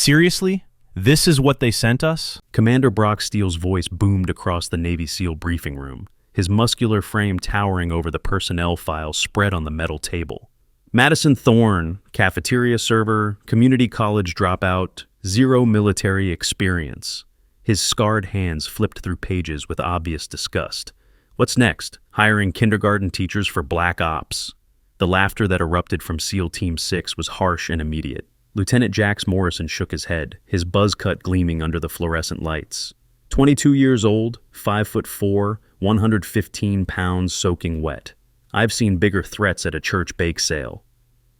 Seriously? This is what they sent us? Commander Brock Steele's voice boomed across the Navy SEAL briefing room, his muscular frame towering over the personnel files spread on the metal table. Madison Thorne, cafeteria server, community college dropout, zero military experience. His scarred hands flipped through pages with obvious disgust. What's next? Hiring kindergarten teachers for black ops. The laughter that erupted from SEAL Team 6 was harsh and immediate. Lieutenant Jax Morrison shook his head, his buzz cut gleaming under the fluorescent lights. 22 years old, 5'4", 115 pounds soaking wet. I've seen bigger threats at a church bake sale.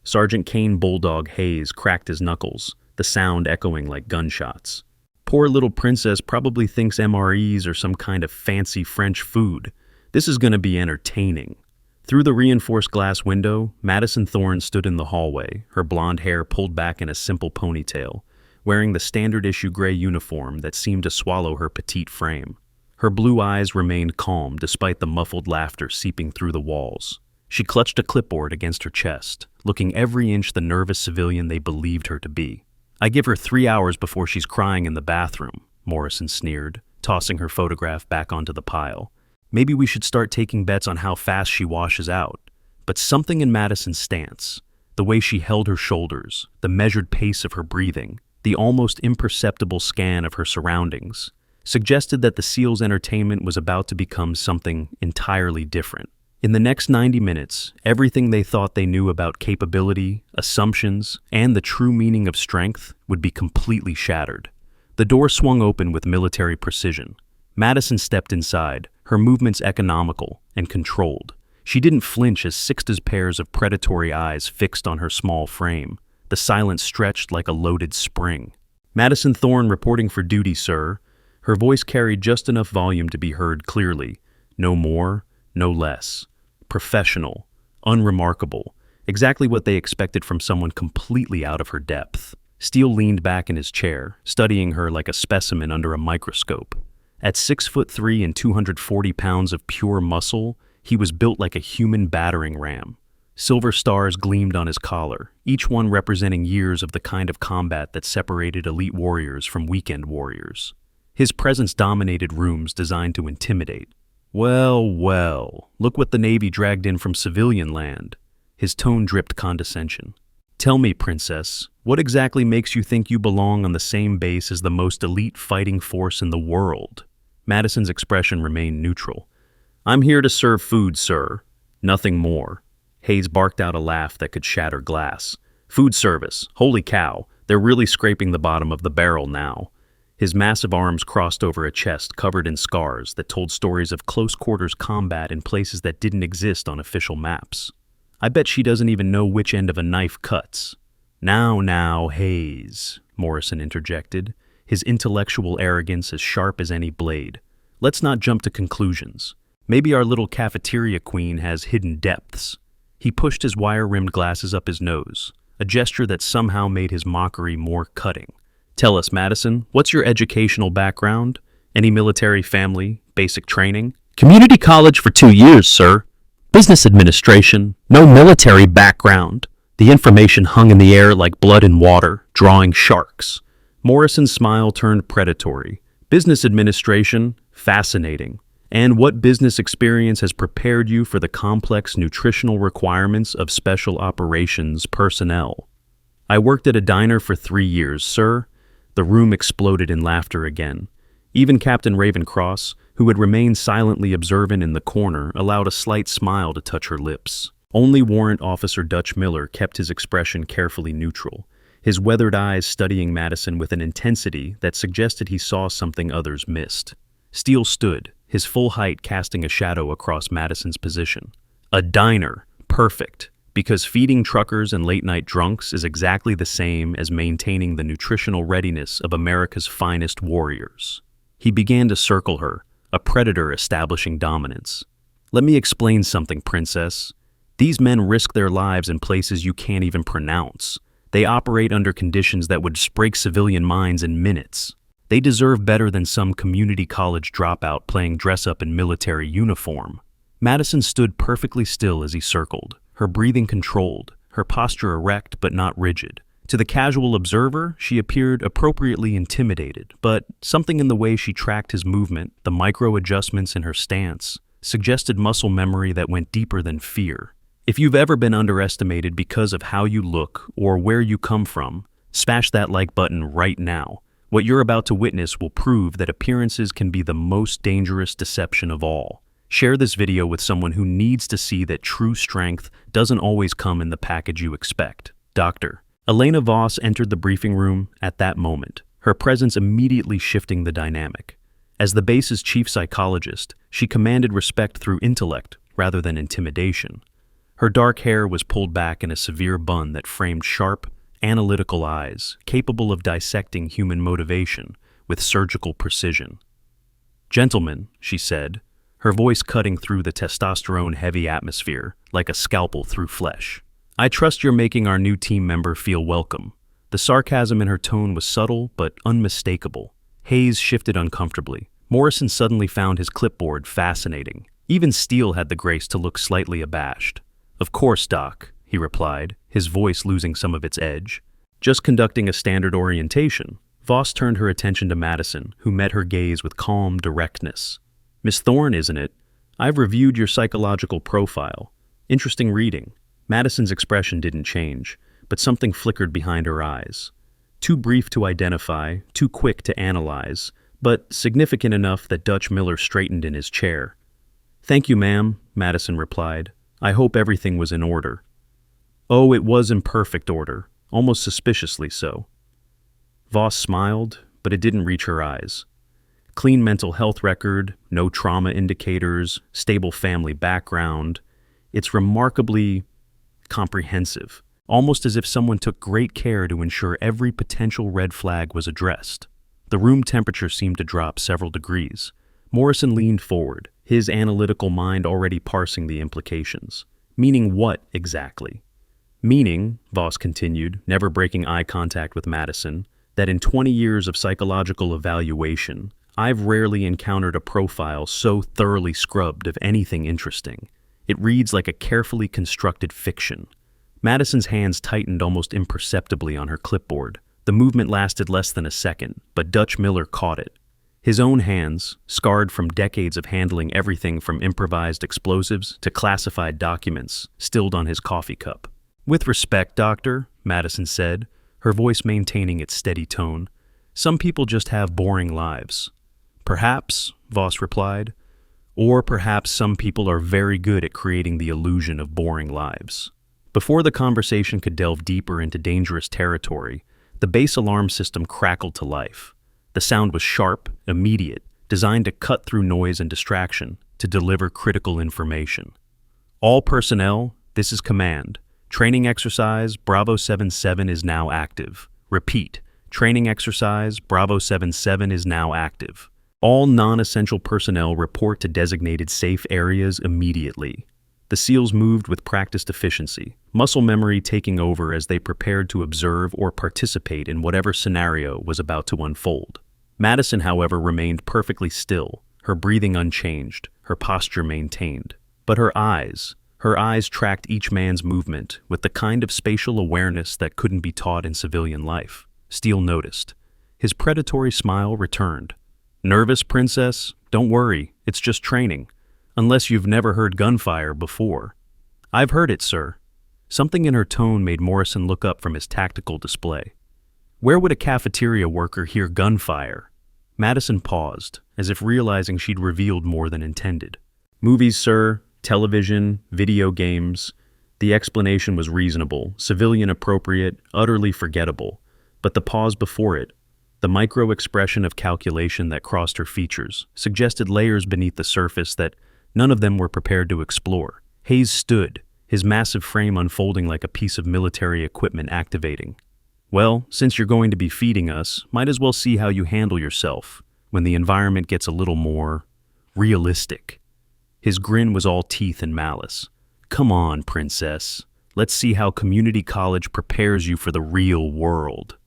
Sergeant Kane Bulldog Hayes cracked his knuckles, the sound echoing like gunshots. Poor little princess probably thinks MREs are some kind of fancy French food. This is gonna be entertaining. Through the reinforced glass window, Madison Thorne stood in the hallway, her blonde hair pulled back in a simple ponytail, wearing the standard-issue gray uniform that seemed to swallow her petite frame. Her blue eyes remained calm despite the muffled laughter seeping through the walls. She clutched a clipboard against her chest, looking every inch the nervous civilian they believed her to be. I give her 3 hours before she's crying in the bathroom, Morrison sneered, tossing her photograph back onto the pile. Maybe we should start taking bets on how fast she washes out. But something in Madison's stance, the way she held her shoulders, the measured pace of her breathing, the almost imperceptible scan of her surroundings, suggested that the SEALs' entertainment was about to become something entirely different. In the next 90 minutes, everything they thought they knew about capability, assumptions, and the true meaning of strength would be completely shattered. The door swung open with military precision. Madison stepped inside, her movements economical and controlled. She didn't flinch as Sixta's pairs of predatory eyes fixed on her small frame. The silence stretched like a loaded spring. Madison Thorne reporting for duty, sir. Her voice carried just enough volume to be heard clearly. No more, no less. Professional, unremarkable, exactly what they expected from someone completely out of her depth. Steele leaned back in his chair, studying her like a specimen under a microscope. At 6'3" and 240 pounds of pure muscle, he was built like a human battering ram. Silver stars gleamed on his collar, each one representing years of the kind of combat that separated elite warriors from weekend warriors. His presence dominated rooms designed to intimidate. Well, look what the Navy dragged in from civilian land. His tone dripped condescension. Tell me, princess, what exactly makes you think you belong on the same base as the most elite fighting force in the world? Madison's expression remained neutral. I'm here to serve food, sir. Nothing more. Hayes barked out a laugh that could shatter glass. Food service. Holy cow, they're really scraping the bottom of the barrel now. His massive arms crossed over a chest covered in scars that told stories of close-quarters combat in places that didn't exist on official maps. I bet she doesn't even know which end of a knife cuts. Now, Hayes, Morrison interjected, his intellectual arrogance as sharp as any blade. Let's not jump to conclusions. Maybe our little cafeteria queen has hidden depths. He pushed his wire-rimmed glasses up his nose, a gesture that somehow made his mockery more cutting. Tell us, Madison, what's your educational background? Any military family, basic training? Community college for 2 years, sir. Business administration, no military background. The information hung in the air like blood in water, drawing sharks. Morrison's smile turned predatory. Business administration, fascinating. And what business experience has prepared you for the complex nutritional requirements of special operations personnel? I worked at a diner for 3 years, sir. The room exploded in laughter again. Even Captain Ravencross, who had remained silently observant in the corner, allowed a slight smile to touch her lips. Only Warrant Officer Dutch Miller kept his expression carefully neutral, his weathered eyes studying Madison with an intensity that suggested he saw something others missed. Steele stood, his full height casting a shadow across Madison's position. A diner. Perfect. Because feeding truckers and late-night drunks is exactly the same as maintaining the nutritional readiness of America's finest warriors. He began to circle her, a predator establishing dominance. Let me explain something, princess. These men risk their lives in places you can't even pronounce. They operate under conditions that would break civilian minds in minutes. They deserve better than some community college dropout playing dress-up in military uniform. Madison stood perfectly still as he circled, her breathing controlled, her posture erect but not rigid. To the casual observer, she appeared appropriately intimidated, but something in the way she tracked his movement, the micro adjustments in her stance, suggested muscle memory that went deeper than fear. If you've ever been underestimated because of how you look or where you come from, smash that like button right now. What you're about to witness will prove that appearances can be the most dangerous deception of all. Share this video with someone who needs to see that true strength doesn't always come in the package you expect. Dr. Elena Voss entered the briefing room at that moment, her presence immediately shifting the dynamic. As the base's chief psychologist, she commanded respect through intellect rather than intimidation. Her dark hair was pulled back in a severe bun that framed sharp, analytical eyes, capable of dissecting human motivation with surgical precision. "Gentlemen," she said, her voice cutting through the testosterone-heavy atmosphere like a scalpel through flesh. "I trust you're making our new team member feel welcome." The sarcasm in her tone was subtle but unmistakable. Hayes shifted uncomfortably. Morrison suddenly found his clipboard fascinating. Even Steele had the grace to look slightly abashed. "Of course, Doc," he replied, his voice losing some of its edge. Just conducting a standard orientation, Voss turned her attention to Madison, who met her gaze with calm directness. "Miss Thorne, isn't it? I've reviewed your psychological profile. Interesting reading." Madison's expression didn't change, but something flickered behind her eyes. Too brief to identify, too quick to analyze, but significant enough that Dutch Miller straightened in his chair. "Thank you, ma'am," Madison replied. "I hope everything was in order." "Oh, it was in perfect order, almost suspiciously so." Voss smiled, but it didn't reach her eyes. Clean mental health record, no trauma indicators, stable family background. It's remarkably comprehensive, almost as if someone took great care to ensure every potential red flag was addressed. The room temperature seemed to drop several degrees. Morrison leaned forward, his analytical mind already parsing the implications. "Meaning what, exactly?" "Meaning," Voss continued, never breaking eye contact with Madison, "that in 20 years of psychological evaluation, I've rarely encountered a profile so thoroughly scrubbed of anything interesting. It reads like a carefully constructed fiction." Madison's hands tightened almost imperceptibly on her clipboard. The movement lasted less than a second, but Dutch Miller caught it. His own hands, scarred from decades of handling everything from improvised explosives to classified documents, stilled on his coffee cup. "With respect, Doctor," Madison said, her voice maintaining its steady tone, "some people just have boring lives." "Perhaps," Voss replied, "or perhaps some people are very good at creating the illusion of boring lives." Before the conversation could delve deeper into dangerous territory, the base alarm system crackled to life. The sound was sharp, immediate, designed to cut through noise and distraction, to deliver critical information. "All personnel, this is command. Training exercise Bravo 77 is now active. Repeat, training exercise Bravo 77 is now active. All non-essential personnel report to designated safe areas immediately." The SEALs moved with practiced efficiency, muscle memory taking over as they prepared to observe or participate in whatever scenario was about to unfold. Madison, however, remained perfectly still, her breathing unchanged, her posture maintained. But her eyes tracked each man's movement with the kind of spatial awareness that couldn't be taught in civilian life. Steele noticed. His predatory smile returned. "Nervous, Princess? Don't worry, it's just training. Unless you've never heard gunfire before." "I've heard it, sir." Something in her tone made Morrison look up from his tactical display. "Where would a cafeteria worker hear gunfire?" Madison paused, as if realizing she'd revealed more than intended. "Movies, sir. Television, video games." The explanation was reasonable, civilian appropriate, utterly forgettable. But the pause before it, the micro-expression of calculation that crossed her features, suggested layers beneath the surface that none of them were prepared to explore. Hayes stood, his massive frame unfolding like a piece of military equipment activating. "Well, since you're going to be feeding us, might as well see how you handle yourself when the environment gets a little more realistic." His grin was all teeth and malice. "Come on, Princess. Let's see how community college prepares you for the real world."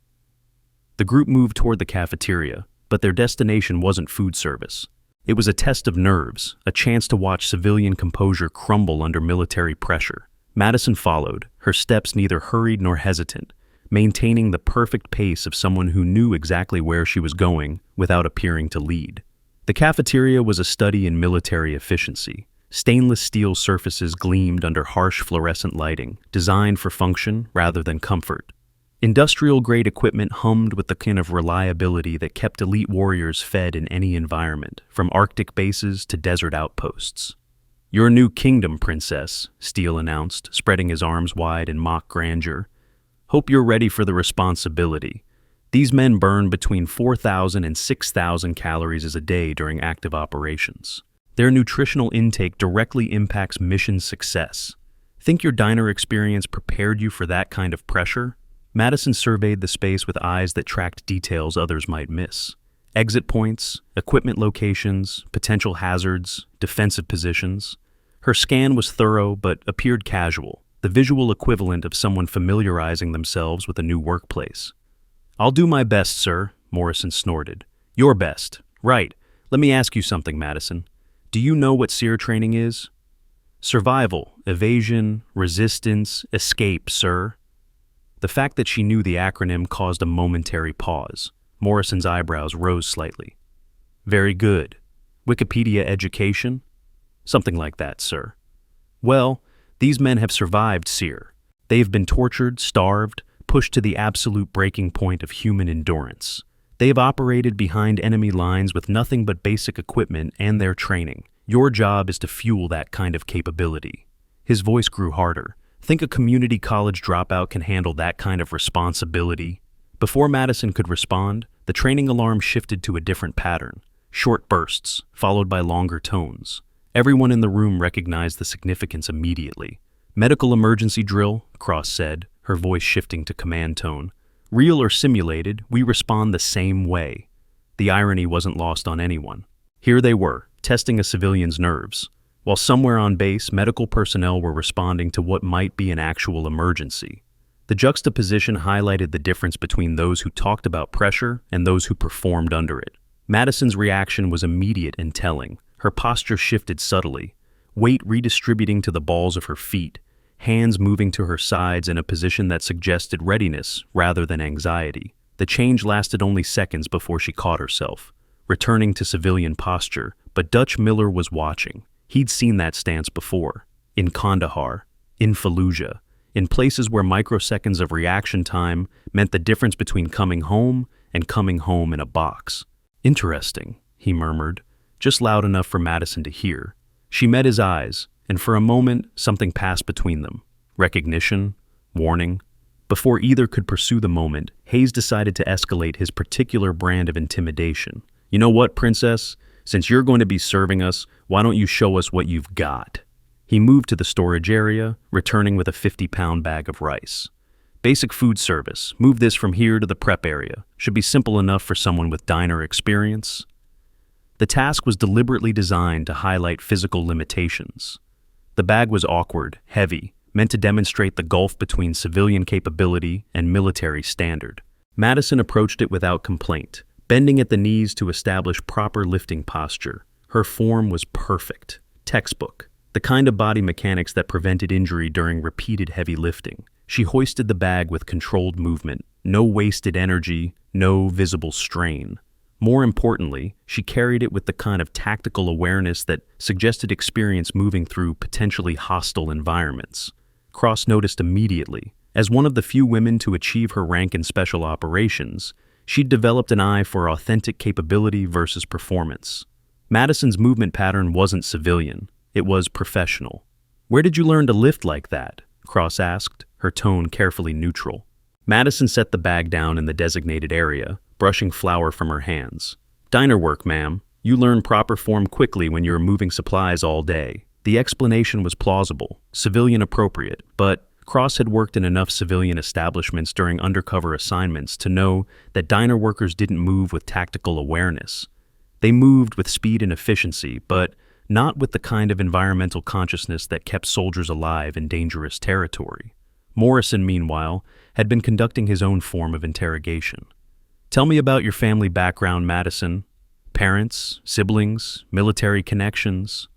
The group moved toward the cafeteria, but their destination wasn't food service. It was a test of nerves, a chance to watch civilian composure crumble under military pressure. Madison followed, her steps neither hurried nor hesitant, maintaining the perfect pace of someone who knew exactly where she was going without appearing to lead. The cafeteria was a study in military efficiency. Stainless steel surfaces gleamed under harsh fluorescent lighting, designed for function rather than comfort. Industrial-grade equipment hummed with the kind of reliability that kept elite warriors fed in any environment, from Arctic bases to desert outposts. "Your new kingdom, princess," Steele announced, spreading his arms wide in mock grandeur. "Hope you're ready for the responsibility. These men burn between 4,000 and 6,000 calories a day during active operations. Their nutritional intake directly impacts mission success. Think your diner experience prepared you for that kind of pressure?" Madison surveyed the space with eyes that tracked details others might miss. Exit points, equipment locations, potential hazards, defensive positions. Her scan was thorough but appeared casual, the visual equivalent of someone familiarizing themselves with a new workplace. "I'll do my best, sir," Morrison snorted. "Your best. Right. Let me ask you something, Madison. Do you know what SEER training is?" "Survival, evasion, resistance, escape, sir." The fact that she knew the acronym caused a momentary pause. Morrison's eyebrows rose slightly. "Very good. Wikipedia education?" "Something like that, sir." "Well, these men have survived SEER. They have been tortured, starved, pushed to the absolute breaking point of human endurance. They have operated behind enemy lines with nothing but basic equipment and their training. Your job is to fuel that kind of capability." His voice grew harder. "Think a community college dropout can handle that kind of responsibility?" Before Madison could respond, the training alarm shifted to a different pattern. Short bursts, followed by longer tones. Everyone in the room recognized the significance immediately. "Medical emergency drill," Cross said, her voice shifting to command tone. "Real or simulated, we respond the same way." The irony wasn't lost on anyone. Here they were, testing a civilian's nerves, while somewhere on base, medical personnel were responding to what might be an actual emergency. The juxtaposition highlighted the difference between those who talked about pressure and those who performed under it. Madison's reaction was immediate and telling. Her posture shifted subtly, weight redistributing to the balls of her feet, hands moving to her sides in a position that suggested readiness rather than anxiety. The change lasted only seconds before she caught herself, returning to civilian posture, but Dutch Miller was watching. He'd seen that stance before, in Kandahar, in Fallujah, in places where microseconds of reaction time meant the difference between coming home and coming home in a box. "Interesting," he murmured, just loud enough for Madison to hear. She met his eyes, and for a moment something passed between them. Recognition, warning. Before either could pursue the moment, Hayes decided to escalate his particular brand of intimidation. "You know what, princess? Since you're going to be serving us, why don't you show us what you've got?" He moved to the storage area, returning with a 50-pound bag of rice. "Basic food service. Move this from here to the prep area. Should be simple enough for someone with diner experience." The task was deliberately designed to highlight physical limitations. The bag was awkward, heavy, meant to demonstrate the gulf between civilian capability and military standard. Madison approached it without complaint, bending at the knees to establish proper lifting posture. Her form was perfect, textbook, the kind of body mechanics that prevented injury during repeated heavy lifting. She hoisted the bag with controlled movement, no wasted energy, no visible strain. More importantly, she carried it with the kind of tactical awareness that suggested experience moving through potentially hostile environments. Cross noticed immediately. As one of the few women to achieve her rank in special operations, she'd developed an eye for authentic capability versus performance. Madison's movement pattern wasn't civilian, it was professional. "Where did you learn to lift like that?" Cross asked, her tone carefully neutral. Madison set the bag down in the designated area, brushing flour from her hands. "Diner work, ma'am. You learn proper form quickly when you're moving supplies all day." The explanation was plausible, civilian appropriate, but Cross had worked in enough civilian establishments during undercover assignments to know that diner workers didn't move with tactical awareness. They moved with speed and efficiency, but not with the kind of environmental consciousness that kept soldiers alive in dangerous territory. Morrison, meanwhile, had been conducting his own form of interrogation. "Tell me about your family background, Madison. Parents, siblings, military connections."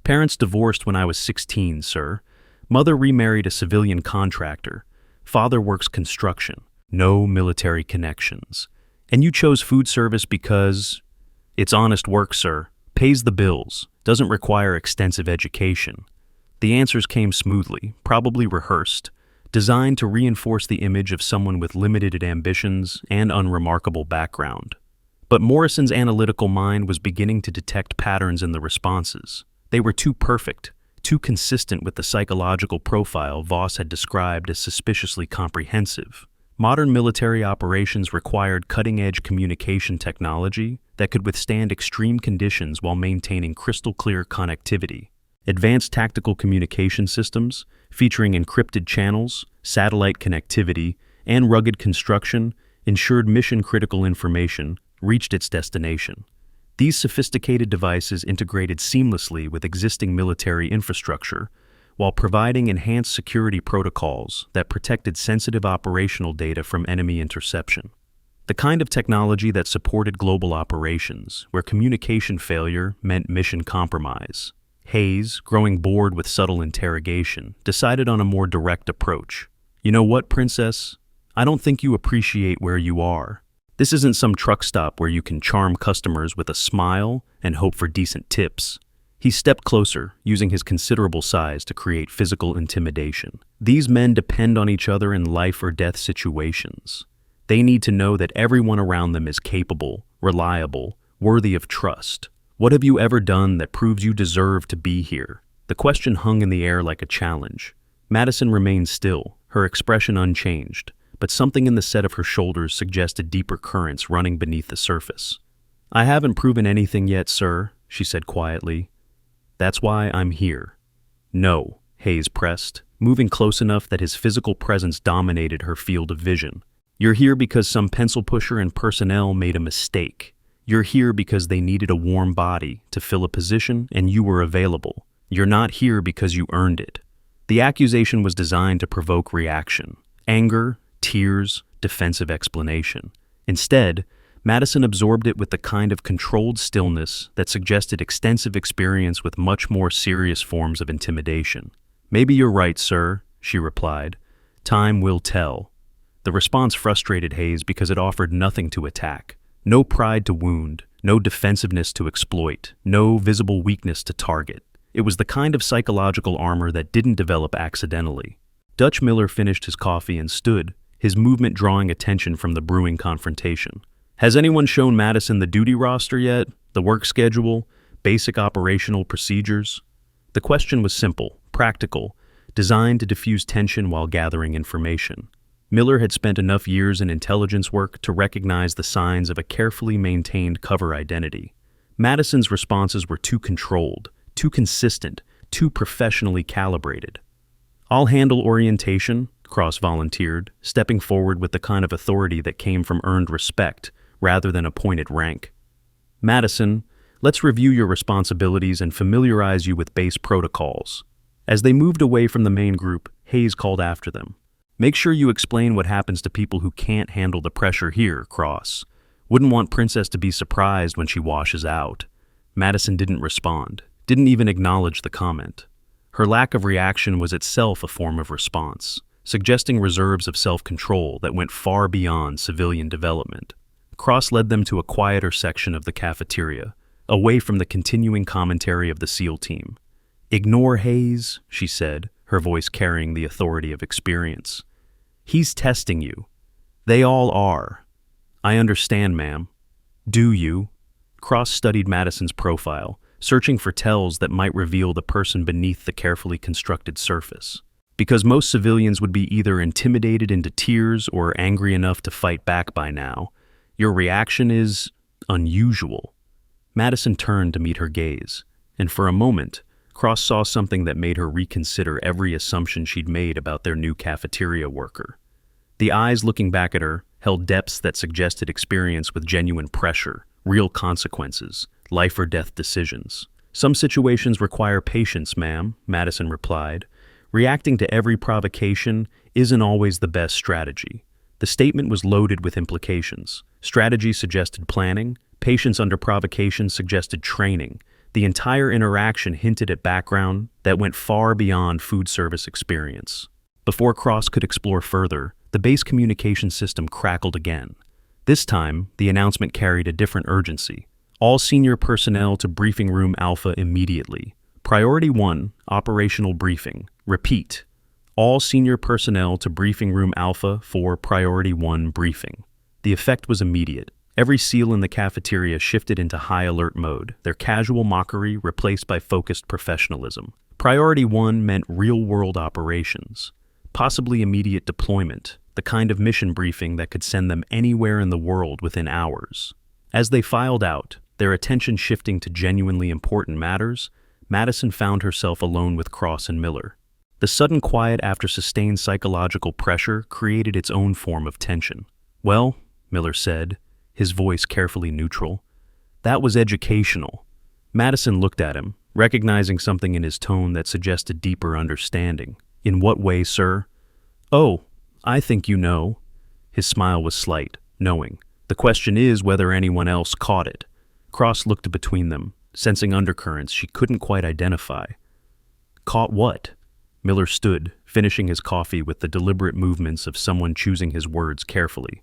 "Parents divorced when I was 16, sir. Mother remarried a civilian contractor. Father works construction. no military connections. And you chose food service because it's honest work, sir, pays the bills, doesn't require extensive education. The answers came smoothly, probably rehearsed, designed to reinforce the image of someone with limited ambitions and unremarkable background. But Morrison's analytical mind was beginning to detect patterns in the responses. They were too perfect, too consistent with the psychological profile Voss had described as suspiciously comprehensive. Modern military operations required cutting-edge communication technology that could withstand extreme conditions while maintaining crystal-clear connectivity. Advanced tactical communication systems, featuring encrypted channels, satellite connectivity, and rugged construction, ensured mission-critical information reached its destination. These sophisticated devices integrated seamlessly with existing military infrastructure, while providing enhanced security protocols that protected sensitive operational data from enemy interception. The kind of technology that supported global operations, where communication failure meant mission compromise. Hayes, growing bored with subtle interrogation, decided on a more direct approach. You know what, Princess? I don't think you appreciate where you are. This isn't some truck stop where you can charm customers with a smile and hope for decent tips. He stepped closer, using his considerable size to create physical intimidation. These men depend on each other in life or death situations. They need to know that everyone around them is capable, reliable, worthy of trust. What have you ever done that proves you deserve to be here? The question hung in the air like a challenge. Madison remained still, her expression unchanged, but something in the set of her shoulders suggested deeper currents running beneath the surface. I haven't proven anything yet, sir, she said quietly. That's why I'm here. No, Hayes pressed, moving close enough that his physical presence dominated her field of vision. You're here because some pencil pusher in personnel made a mistake. You're here because they needed a warm body to fill a position and you were available. You're not here because you earned it. The accusation was designed to provoke reaction. Anger, tears, defensive explanation. Instead, Madison absorbed it with the kind of controlled stillness that suggested extensive experience with much more serious forms of intimidation. Maybe you're right, sir, she replied. Time will tell. The response frustrated Hayes because it offered nothing to attack. No pride to wound, no defensiveness to exploit, no visible weakness to target. It was the kind of psychological armor that didn't develop accidentally. Dutch Miller finished his coffee and stood, his movement drawing attention from the brewing confrontation. Has anyone shown Madison the duty roster yet? The work schedule? Basic operational procedures? The question was simple, practical, designed to diffuse tension while gathering information. Miller had spent enough years in intelligence work to recognize the signs of a carefully maintained cover identity. Madison's responses were too controlled, too consistent, too professionally calibrated. I'll handle orientation, Cross volunteered, stepping forward with the kind of authority that came from earned respect rather than appointed rank. Madison, let's review your responsibilities and familiarize you with base protocols. As they moved away from the main group, Hayes called after them. Make sure you explain what happens to people who can't handle the pressure here, Cross. Wouldn't want Princess to be surprised when she washes out. Madison didn't respond, didn't even acknowledge the comment. Her lack of reaction was itself a form of response, suggesting reserves of self-control that went far beyond civilian development. Cross led them to a quieter section of the cafeteria, away from the continuing commentary of the SEAL team. Ignore Hayes, she said, her voice carrying the authority of experience. He's testing you. They all are. I understand, ma'am. Do you? Cross studied Madison's profile, searching for tells that might reveal the person beneath the carefully constructed surface. Because most civilians would be either intimidated into tears or angry enough to fight back by now, your reaction is unusual. Madison turned to meet her gaze, and for a moment, Cross saw something that made her reconsider every assumption she'd made about their new cafeteria worker. The eyes looking back at her held depths that suggested experience with genuine pressure, real consequences, life or death decisions. Some situations require patience, ma'am, Madison replied. Reacting to every provocation isn't always the best strategy. The statement was loaded with implications. Strategy suggested planning, patience under provocation suggested training. The entire interaction hinted at background that went far beyond food service experience. Before Cross could explore further, The base communication system crackled again. This time, the announcement carried a different urgency. All senior personnel to Briefing Room Alpha immediately. Priority 1, operational briefing. Repeat. All senior personnel to Briefing Room Alpha for Priority 1 briefing. The effect was immediate. Every SEAL in the cafeteria shifted into high alert mode, their casual mockery replaced by focused professionalism. Priority 1 meant real-world operations, possibly immediate deployment, the kind of mission briefing that could send them anywhere in the world within hours. As they filed out, their attention shifting to genuinely important matters, Madison found herself alone with Cross and Miller. The sudden quiet after sustained psychological pressure created its own form of tension. "Well," Miller said, his voice carefully neutral, "that was educational." Madison looked at him, recognizing something in his tone that suggested deeper understanding. "In what way, sir?" "Oh, I think you know." His smile was slight, knowing. "The question is whether anyone else caught it." Cross looked between them, sensing undercurrents she couldn't quite identify. "Caught what?" Miller stood, finishing his coffee with the deliberate movements of someone choosing his words carefully.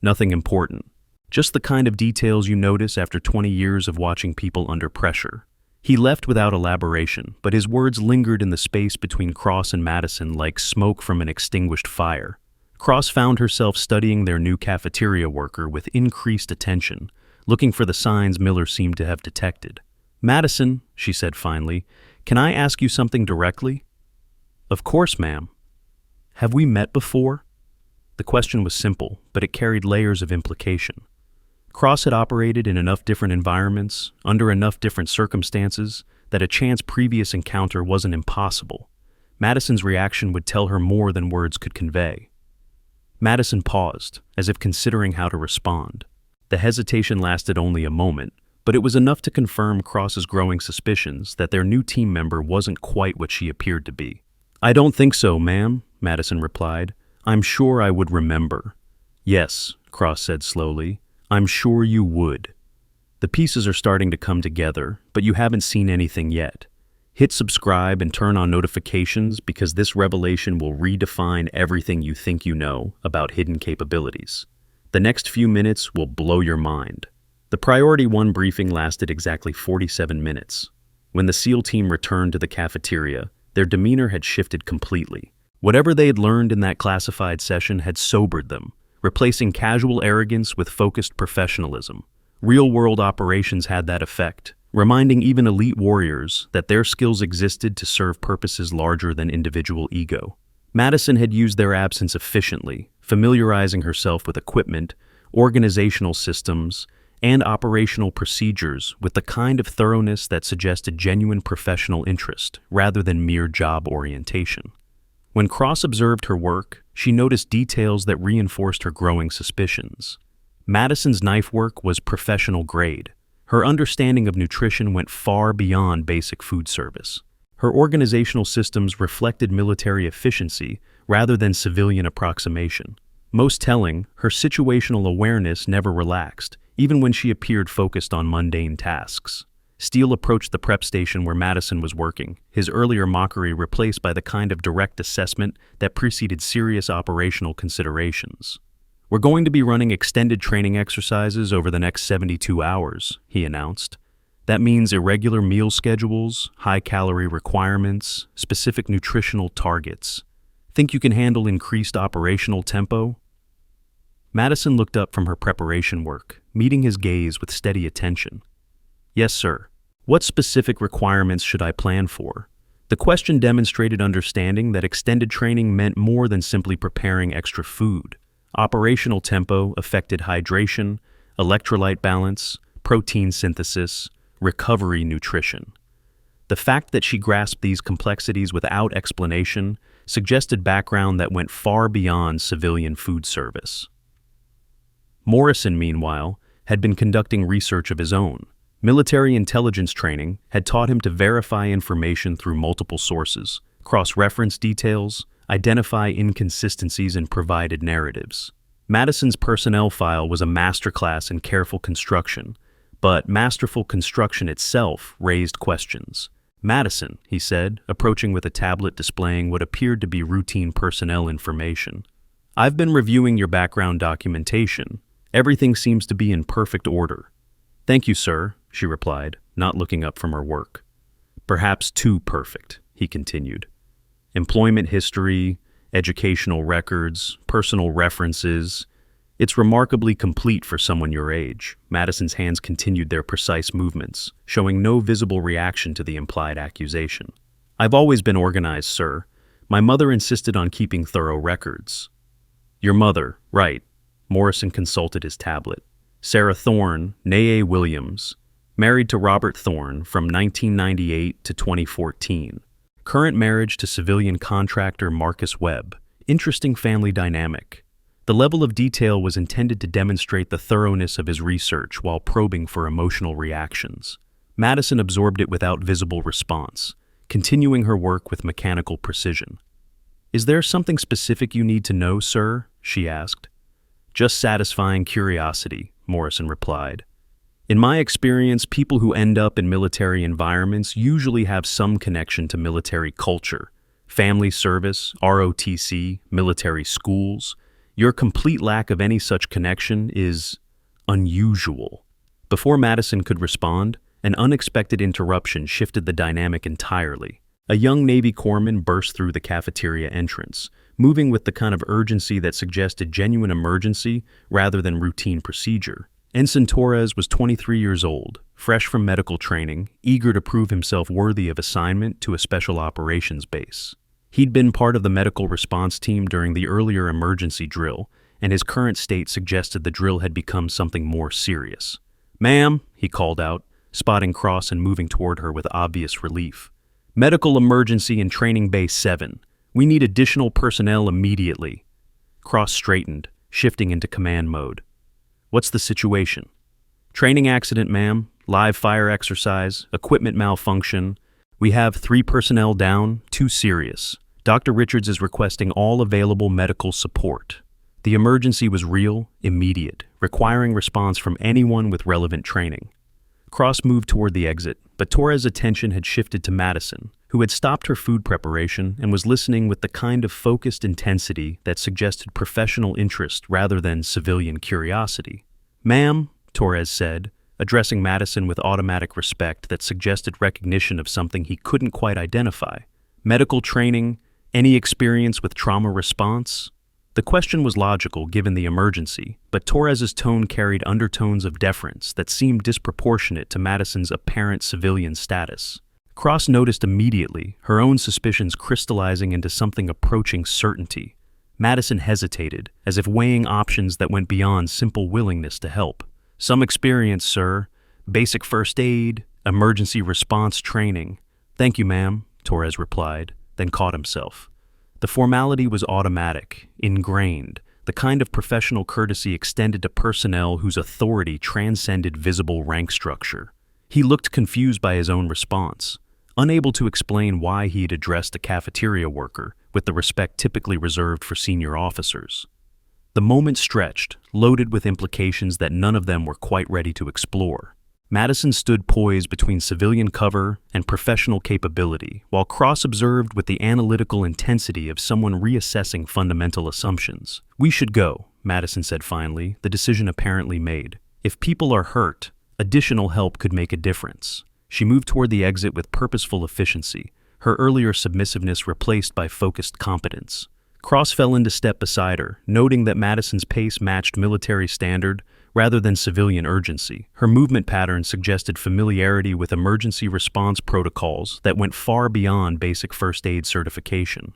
"Nothing important. Just the kind of details you notice after 20 years of watching people under pressure." He left without elaboration, but his words lingered in the space between Cross and Madison like smoke from an extinguished fire. Cross found herself studying their new cafeteria worker with increased attention, looking for the signs Miller seemed to have detected. "Madison," she said finally, "can I ask you something directly?" "Of course, ma'am." "Have we met before?" The question was simple, but it carried layers of implication. Cross had operated in enough different environments, under enough different circumstances, that a chance previous encounter wasn't impossible. Madison's reaction would tell her more than words could convey. Madison paused, as if considering how to respond. The hesitation lasted only a moment, but it was enough to confirm Cross's growing suspicions that their new team member wasn't quite what she appeared to be. "I don't think so, ma'am," Madison replied. "I'm sure I would remember." "Yes," Cross said slowly, "I'm sure you would. The pieces are starting to come together, but you haven't seen anything yet. Hit subscribe and turn on notifications because this revelation will redefine everything you think you know about hidden capabilities. The next few minutes will blow your mind." The Priority 1 briefing lasted exactly 47 minutes. When the SEAL team returned to the cafeteria, their demeanor had shifted completely. Whatever they had learned in that classified session had sobered them, replacing casual arrogance with focused professionalism. Real-world operations had that effect, reminding even elite warriors that their skills existed to serve purposes larger than individual ego. Madison had used their absence efficiently, familiarizing herself with equipment, organizational systems, and operational procedures with the kind of thoroughness that suggested genuine professional interest rather than mere job orientation. When Cross observed her work, she noticed details that reinforced her growing suspicions. Madison's knife work was professional grade. Her understanding of nutrition went far beyond basic food service. Her organizational systems reflected military efficiency rather than civilian approximation. Most telling, her situational awareness never relaxed, even when she appeared focused on mundane tasks. Steele approached the prep station where Madison was working, his earlier mockery replaced by the kind of direct assessment that preceded serious operational considerations. "We're going to be running extended training exercises over the next 72 hours, he announced. "That means irregular meal schedules, high-calorie requirements, specific nutritional targets. Think you can handle increased operational tempo?" Madison looked up from her preparation work, meeting his gaze with steady attention. "Yes, sir. What specific requirements should I plan for?" The question demonstrated understanding that extended training meant more than simply preparing extra food. Operational tempo affected hydration, electrolyte balance, protein synthesis, recovery nutrition. The fact that she grasped these complexities without explanation suggested background that went far beyond civilian food service. Morrison, meanwhile, had been conducting research of his own. Military intelligence training had taught him to verify information through multiple sources, cross-reference details, identify inconsistencies in provided narratives. Madison's personnel file was a masterclass in careful construction, but masterful construction itself raised questions. "Madison," he said, approaching with a tablet displaying what appeared to be routine personnel information. I've been reviewing your background documentation. Everything seems to be in perfect order. Thank you, sir, she replied, not looking up from her work. Perhaps too perfect, he continued. Employment history, educational records, personal references. It's remarkably complete for someone your age. Madison's hands continued their precise movements, showing no visible reaction to the implied accusation. I've always been organized, sir. My mother insisted on keeping thorough records. Your mother, right. Morrison consulted his tablet. Sarah Thorne, née Williams, married to Robert Thorne from 1998 to 2014. Current marriage to civilian contractor Marcus Webb. Interesting family dynamic. The level of detail was intended to demonstrate the thoroughness of his research while probing for emotional reactions. Madison absorbed it without visible response, continuing her work with mechanical precision. Is there something specific you need to know, sir? She asked. Just satisfying curiosity, Morrison replied. In my experience, people who end up in military environments usually have some connection to military culture, family service, ROTC, military schools. Your complete lack of any such connection is unusual. Before Madison could respond, an unexpected interruption shifted the dynamic entirely. A young Navy corpsman burst through the cafeteria entrance, moving with the kind of urgency that suggested genuine emergency rather than routine procedure. Ensign Torres was 23 years old, fresh from medical training, eager to prove himself worthy of assignment to a special operations base. He'd been part of the medical response team during the earlier emergency drill, and his current state suggested the drill had become something more serious. "Ma'am," he called out, spotting Cross and moving toward her with obvious relief. "Medical emergency in Training Bay 7. We need additional personnel immediately." Cross straightened, shifting into command mode. "What's the situation?" "Training accident, ma'am. Live fire exercise. Equipment malfunction. We have 3 personnel down, 2 serious. Dr. Richards is requesting all available medical support." The emergency was real, immediate, requiring response from anyone with relevant training. Cross moved toward the exit, but Torres' attention had shifted to Madison, who had stopped her food preparation and was listening with the kind of focused intensity that suggested professional interest rather than civilian curiosity. "Ma'am," Torres said, addressing Madison with automatic respect that suggested recognition of something he couldn't quite identify. "Medical training? Any experience with trauma response?" The question was logical given the emergency, but Torres's tone carried undertones of deference that seemed disproportionate to Madison's apparent civilian status. Cross noticed immediately, her own suspicions crystallizing into something approaching certainty. Madison hesitated, as if weighing options that went beyond simple willingness to help. "Some experience, sir. Basic first aid, emergency response training." "Thank you, ma'am," Torres replied, then caught himself. The formality was automatic, ingrained, the kind of professional courtesy extended to personnel whose authority transcended visible rank structure. He looked confused by his own response, unable to explain why he had addressed a cafeteria worker with the respect typically reserved for senior officers. The moment stretched, loaded with implications that none of them were quite ready to explore. Madison stood poised between civilian cover and professional capability, while Cross observed with the analytical intensity of someone reassessing fundamental assumptions. "We should go," Madison said finally, the decision apparently made. "If people are hurt, additional help could make a difference." She moved toward the exit with purposeful efficiency, her earlier submissiveness replaced by focused competence. Cross fell into step beside her, noting that Madison's pace matched military standard rather than civilian urgency. Her movement pattern suggested familiarity with emergency response protocols that went far beyond basic first aid certification.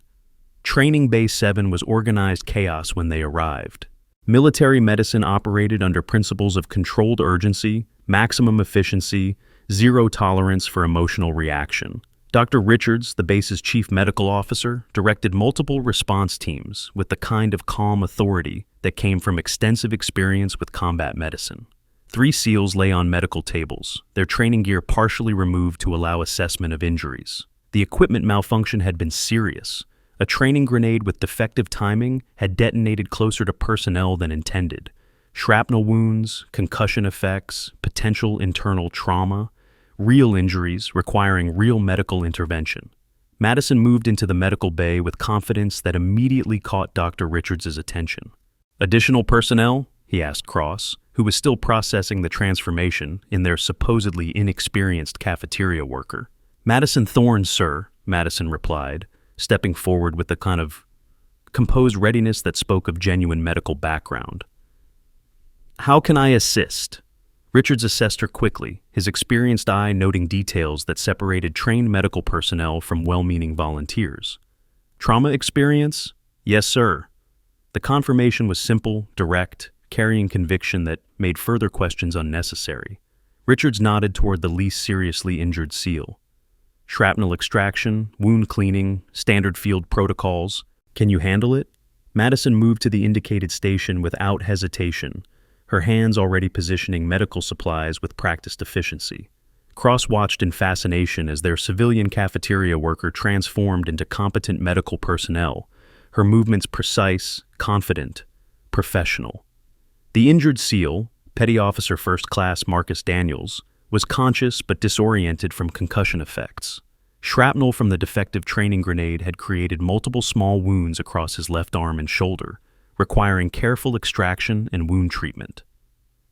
Training Bay 7 was organized chaos when they arrived. Military medicine operated under principles of controlled urgency, maximum efficiency, zero tolerance for emotional reaction. Dr. Richards, the base's chief medical officer, directed multiple response teams with the kind of calm authority that came from extensive experience with combat medicine. 3 SEALs lay on medical tables, their training gear partially removed to allow assessment of injuries. The equipment malfunction had been serious. A training grenade with defective timing had detonated closer to personnel than intended. Shrapnel wounds, concussion effects, potential internal trauma, real injuries requiring real medical intervention. Madison moved into the medical bay with confidence that immediately caught Dr. Richards' attention. "Additional personnel?" he asked Cross, who was still processing the transformation in their supposedly inexperienced cafeteria worker. "Madison Thorne, sir," Madison replied, stepping forward with the kind of composed readiness that spoke of genuine medical background. "How can I assist?" Richards assessed her quickly, his experienced eye noting details that separated trained medical personnel from well-meaning volunteers. "Trauma experience?" "Yes, sir." The confirmation was simple, direct, carrying conviction that made further questions unnecessary. Richards nodded toward the least seriously injured SEAL. "Shrapnel extraction, wound cleaning, standard field protocols. Can you handle it?" Madison moved to the indicated station without hesitation, her hands already positioning medical supplies with practiced efficiency. Cross watched in fascination as their civilian cafeteria worker transformed into competent medical personnel, her movements precise, confident, professional. The injured SEAL, Petty Officer First Class Marcus Daniels, was conscious but disoriented from concussion effects. Shrapnel from the defective training grenade had created multiple small wounds across his left arm and shoulder, requiring careful extraction and wound treatment.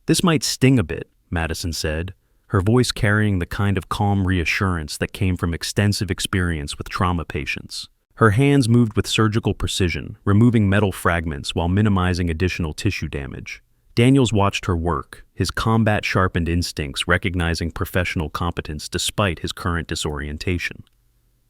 "This might sting a bit," Madison said, her voice carrying the kind of calm reassurance that came from extensive experience with trauma patients. Her hands moved with surgical precision, removing metal fragments while minimizing additional tissue damage. Daniels watched her work, his combat-sharpened instincts recognizing professional competence despite his current disorientation.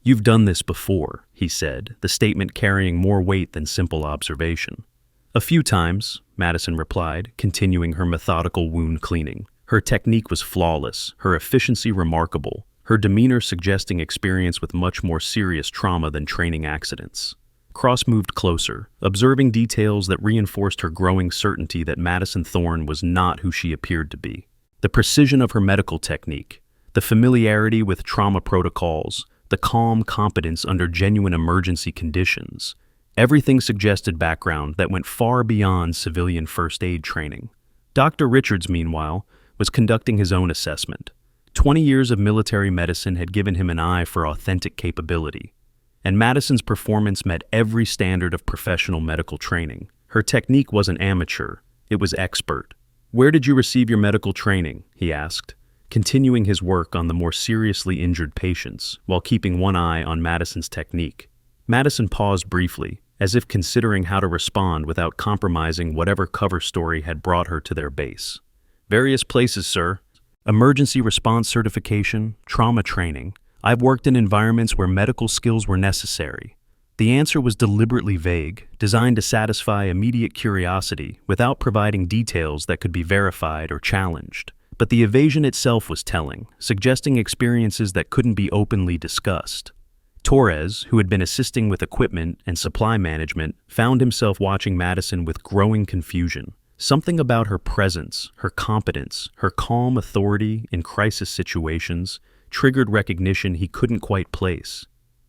"You've done this before," he said, the statement carrying more weight than simple observation. "A few times," Madison replied, continuing her methodical wound cleaning. Her technique was flawless, her efficiency remarkable, her demeanor suggesting experience with much more serious trauma than training accidents. Cross moved closer, observing details that reinforced her growing certainty that Madison Thorne was not who she appeared to be. The precision of her medical technique, the familiarity with trauma protocols, the calm competence under genuine emergency conditions, everything suggested background that went far beyond civilian first aid training. Dr. Richards, meanwhile, was conducting his own assessment. 20 years of military medicine had given him an eye for authentic capability, and Madison's performance met every standard of professional medical training. Her technique wasn't amateur, it was expert. "Where did you receive your medical training?" he asked, continuing his work on the more seriously injured patients while keeping one eye on Madison's technique. Madison paused briefly, as if considering how to respond without compromising whatever cover story had brought her to their base. "Various places, sir. Emergency response certification, trauma training. I've worked in environments where medical skills were necessary." The answer was deliberately vague, designed to satisfy immediate curiosity without providing details that could be verified or challenged. But the evasion itself was telling, suggesting experiences that couldn't be openly discussed. Torres, who had been assisting with equipment and supply management, found himself watching Madison with growing confusion. Something about her presence, her competence, her calm authority in crisis situations triggered recognition he couldn't quite place.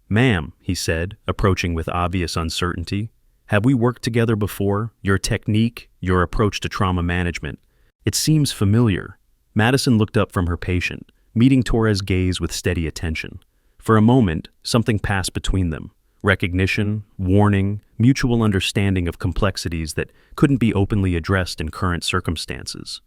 "Ma'am," he said, approaching with obvious uncertainty, "have we worked together before? Your technique, your approach to trauma management. It seems familiar." Madison looked up from her patient, meeting Torres' gaze with steady attention. For a moment, something passed between them. Recognition, warning, mutual understanding of complexities that couldn't be openly addressed in current circumstances.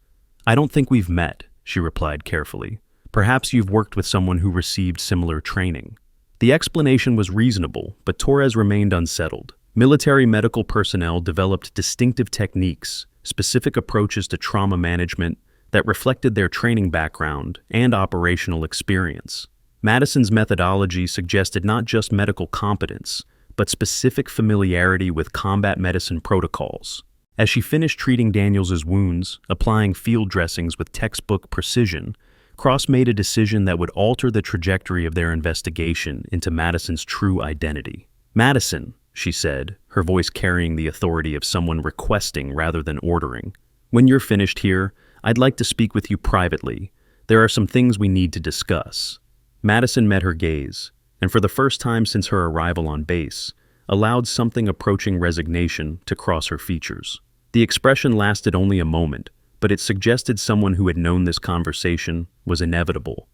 "I don't think we've met," she replied carefully. "Perhaps you've worked with someone who received similar training." The explanation was reasonable, but Torres remained unsettled. Military medical personnel developed distinctive techniques, specific approaches to trauma management that reflected their training background and operational experience. Madison's methodology suggested not just medical competence, but specific familiarity with combat medicine protocols. As she finished treating Daniels' wounds, applying field dressings with textbook precision, Cross made a decision that would alter the trajectory of their investigation into Madison's true identity. "Madison," she said, her voice carrying the authority of someone requesting rather than ordering, "when you're finished here, I'd like to speak with you privately. There are some things we need to discuss." Madison met her gaze, and for the first time since her arrival on base, allowed something approaching resignation to cross her features. The expression lasted only a moment, but it suggested someone who had known this conversation was inevitable.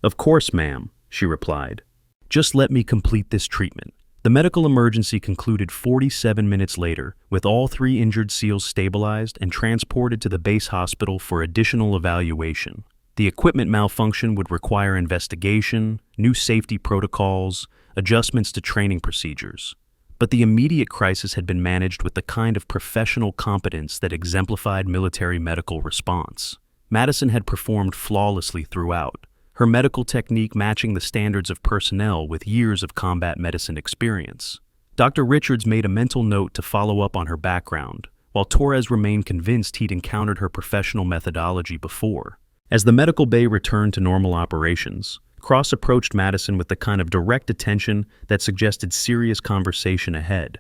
"Of course, ma'am," she replied. Just let me complete this treatment. The medical emergency concluded 47 minutes later, with all 3 injured SEALs stabilized and transported to the base hospital for additional evaluation. The equipment malfunction would require investigation, new safety protocols, adjustments to training procedures. But the immediate crisis had been managed with the kind of professional competence that exemplified military medical response. Madison had performed flawlessly throughout, her medical technique matching the standards of personnel with years of combat medicine experience. Dr. Richards made a mental note to follow up on her background, while Torres remained convinced he'd encountered her professional methodology before. As the medical bay returned to normal operations, Cross approached Madison with the kind of direct attention that suggested serious conversation ahead.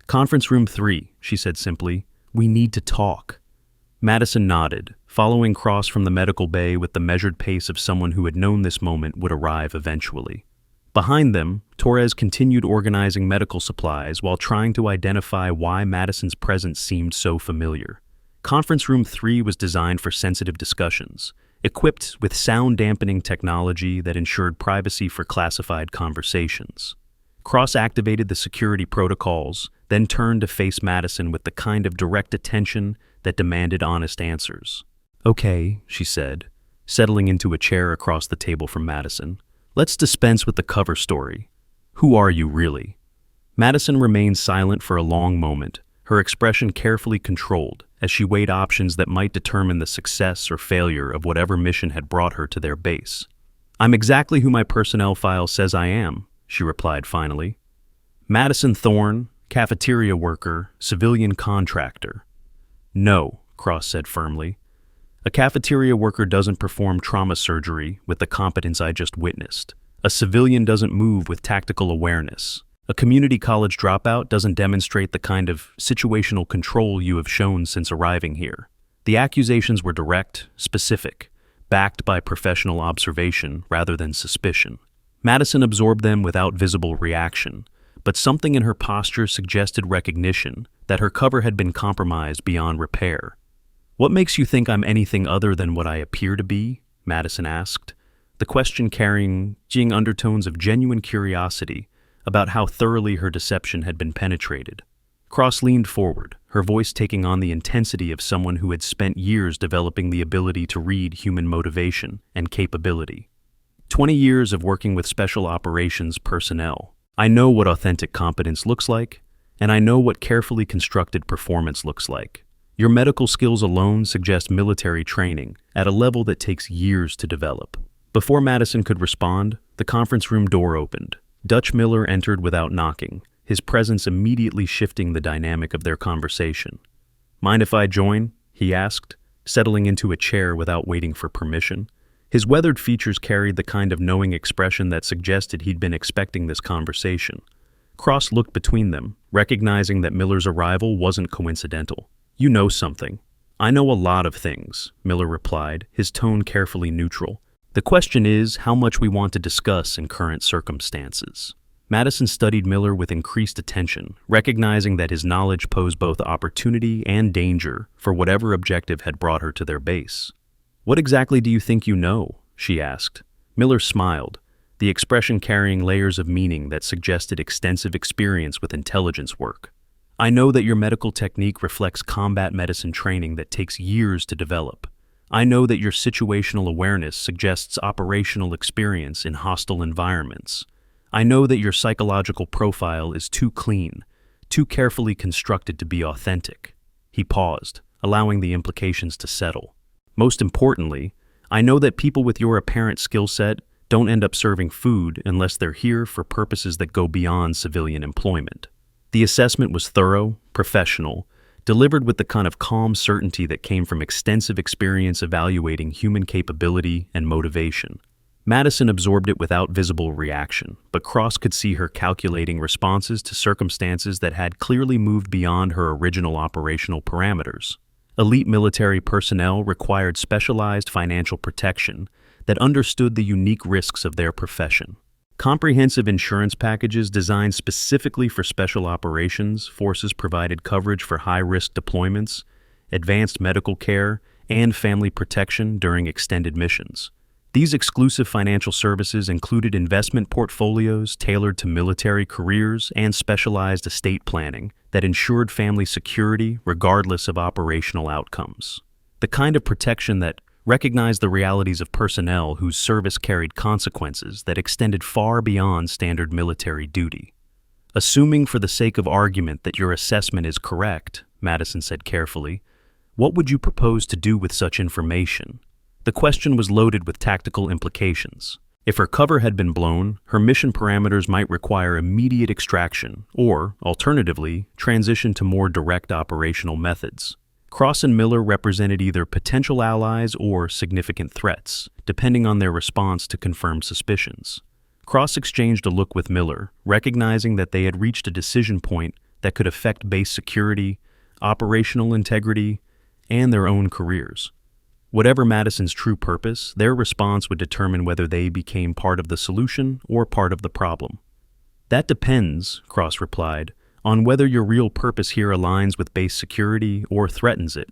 "Conference room 3, she said simply. "We need to talk." Madison nodded, following Cross from the medical bay with the measured pace of someone who had known this moment would arrive eventually. Behind them, Torres continued organizing medical supplies while trying to identify why Madison's presence seemed so familiar. Conference room 3 was designed for sensitive discussions, equipped with sound-dampening technology that ensured privacy for classified conversations. Cross activated the security protocols, then turned to face Madison with the kind of direct attention that demanded honest answers. "Okay," she said, settling into a chair across the table from Madison. "Let's dispense with the cover story. Who are you really?" Madison remained silent for a long moment, her expression carefully controlled as she weighed options that might determine the success or failure of whatever mission had brought her to their base. "I'm exactly who my personnel file says I am," she replied finally. "Madison Thorne, cafeteria worker, civilian contractor." "No," Cross said firmly. "A cafeteria worker doesn't perform trauma surgery with the competence I just witnessed. A civilian doesn't move with tactical awareness. A community college dropout doesn't demonstrate the kind of situational control you have shown since arriving here." The accusations were direct, specific, backed by professional observation rather than suspicion. Madison absorbed them without visible reaction, but something in her posture suggested recognition that her cover had been compromised beyond repair. "What makes you think I'm anything other than what I appear to be?" Madison asked, the question carrying undertones of genuine curiosity about how thoroughly her deception had been penetrated. Cross leaned forward, her voice taking on the intensity of someone who had spent years developing the ability to read human motivation and capability. 20 years of working with special operations personnel. I know what authentic competence looks like, and I know what carefully constructed performance looks like. Your medical skills alone suggest military training at a level that takes years to develop." Before Madison could respond, the conference room door opened. Dutch Miller entered without knocking, his presence immediately shifting the dynamic of their conversation. "Mind if I join?" he asked, settling into a chair without waiting for permission. His weathered features carried the kind of knowing expression that suggested he'd been expecting this conversation. Cross looked between them, recognizing that Miller's arrival wasn't coincidental. "You know something." "I know a lot of things," Miller replied, his tone carefully neutral. "The question is how much we want to discuss in current circumstances." Madison studied Miller with increased attention, recognizing that his knowledge posed both opportunity and danger for whatever objective had brought her to their base. "What exactly do you think you know?" she asked. Miller smiled, the expression carrying layers of meaning that suggested extensive experience with intelligence work. "I know that your medical technique reflects combat medicine training that takes years to develop. I know that your situational awareness suggests operational experience in hostile environments. I know that your psychological profile is too clean, too carefully constructed to be authentic." He paused, allowing the implications to settle. "Most importantly, I know that people with your apparent skill set don't end up serving food unless they're here for purposes that go beyond civilian employment." The assessment was thorough, professional, delivered with the kind of calm certainty that came from extensive experience evaluating human capability and motivation. Madison absorbed it without visible reaction, but Cross could see her calculating responses to circumstances that had clearly moved beyond her original operational parameters. Elite military personnel required specialized financial protection that understood the unique risks of their profession. Comprehensive insurance packages designed specifically for special operations forces provided coverage for high-risk deployments, advanced medical care, and family protection during extended missions. These exclusive financial services included investment portfolios tailored to military careers and specialized estate planning that ensured family security regardless of operational outcomes. The kind of protection that recognized the realities of personnel whose service carried consequences that extended far beyond standard military duty. Assuming for the sake of argument that your assessment is correct, Madison said carefully, what would you propose to do with such information? The question was loaded with tactical implications. If her cover had been blown, her mission parameters might require immediate extraction or, alternatively, transition to more direct operational methods. Cross and Miller represented either potential allies or significant threats, depending on their response to confirmed suspicions. Cross exchanged a look with Miller, recognizing that they had reached a decision point that could affect base security, operational integrity, and their own careers. Whatever Madison's true purpose, their response would determine whether they became part of the solution or part of the problem. That depends, Cross replied, on whether your real purpose here aligns with base security or threatens it,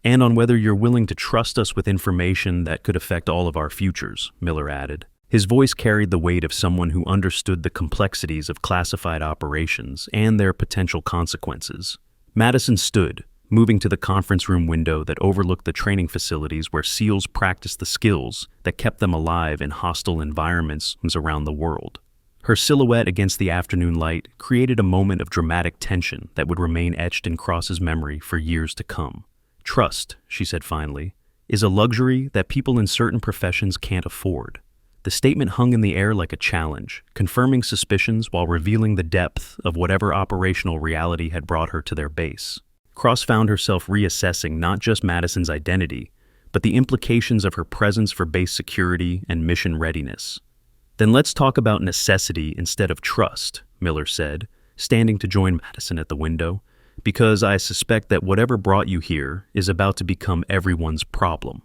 and on whether you're willing to trust us with information that could affect all of our futures, Miller added. His voice carried the weight of someone who understood the complexities of classified operations and their potential consequences. Madison stood, moving to the conference room window that overlooked the training facilities where SEALs practiced the skills that kept them alive in hostile environments around the world. Her silhouette against the afternoon light created a moment of dramatic tension that would remain etched in Cross's memory for years to come. Trust, she said finally, is a luxury that people in certain professions can't afford. The statement hung in the air like a challenge, confirming suspicions while revealing the depth of whatever operational reality had brought her to their base. Cross found herself reassessing not just Madison's identity, but the implications of her presence for base security and mission readiness. Then let's talk about necessity instead of trust, Miller said, standing to join Madison at the window, because I suspect that whatever brought you here is about to become everyone's problem.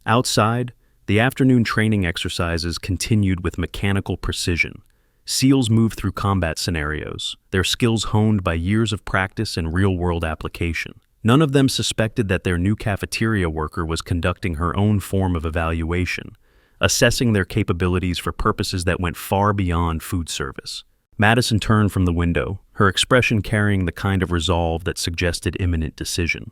Outside, the afternoon training exercises continued with mechanical precision. SEALs moved through combat scenarios, their skills honed by years of practice and real-world application. None of them suspected that their new cafeteria worker was conducting her own form of evaluation, assessing their capabilities for purposes that went far beyond food service. Madison turned from the window, her expression carrying the kind of resolve that suggested imminent decision.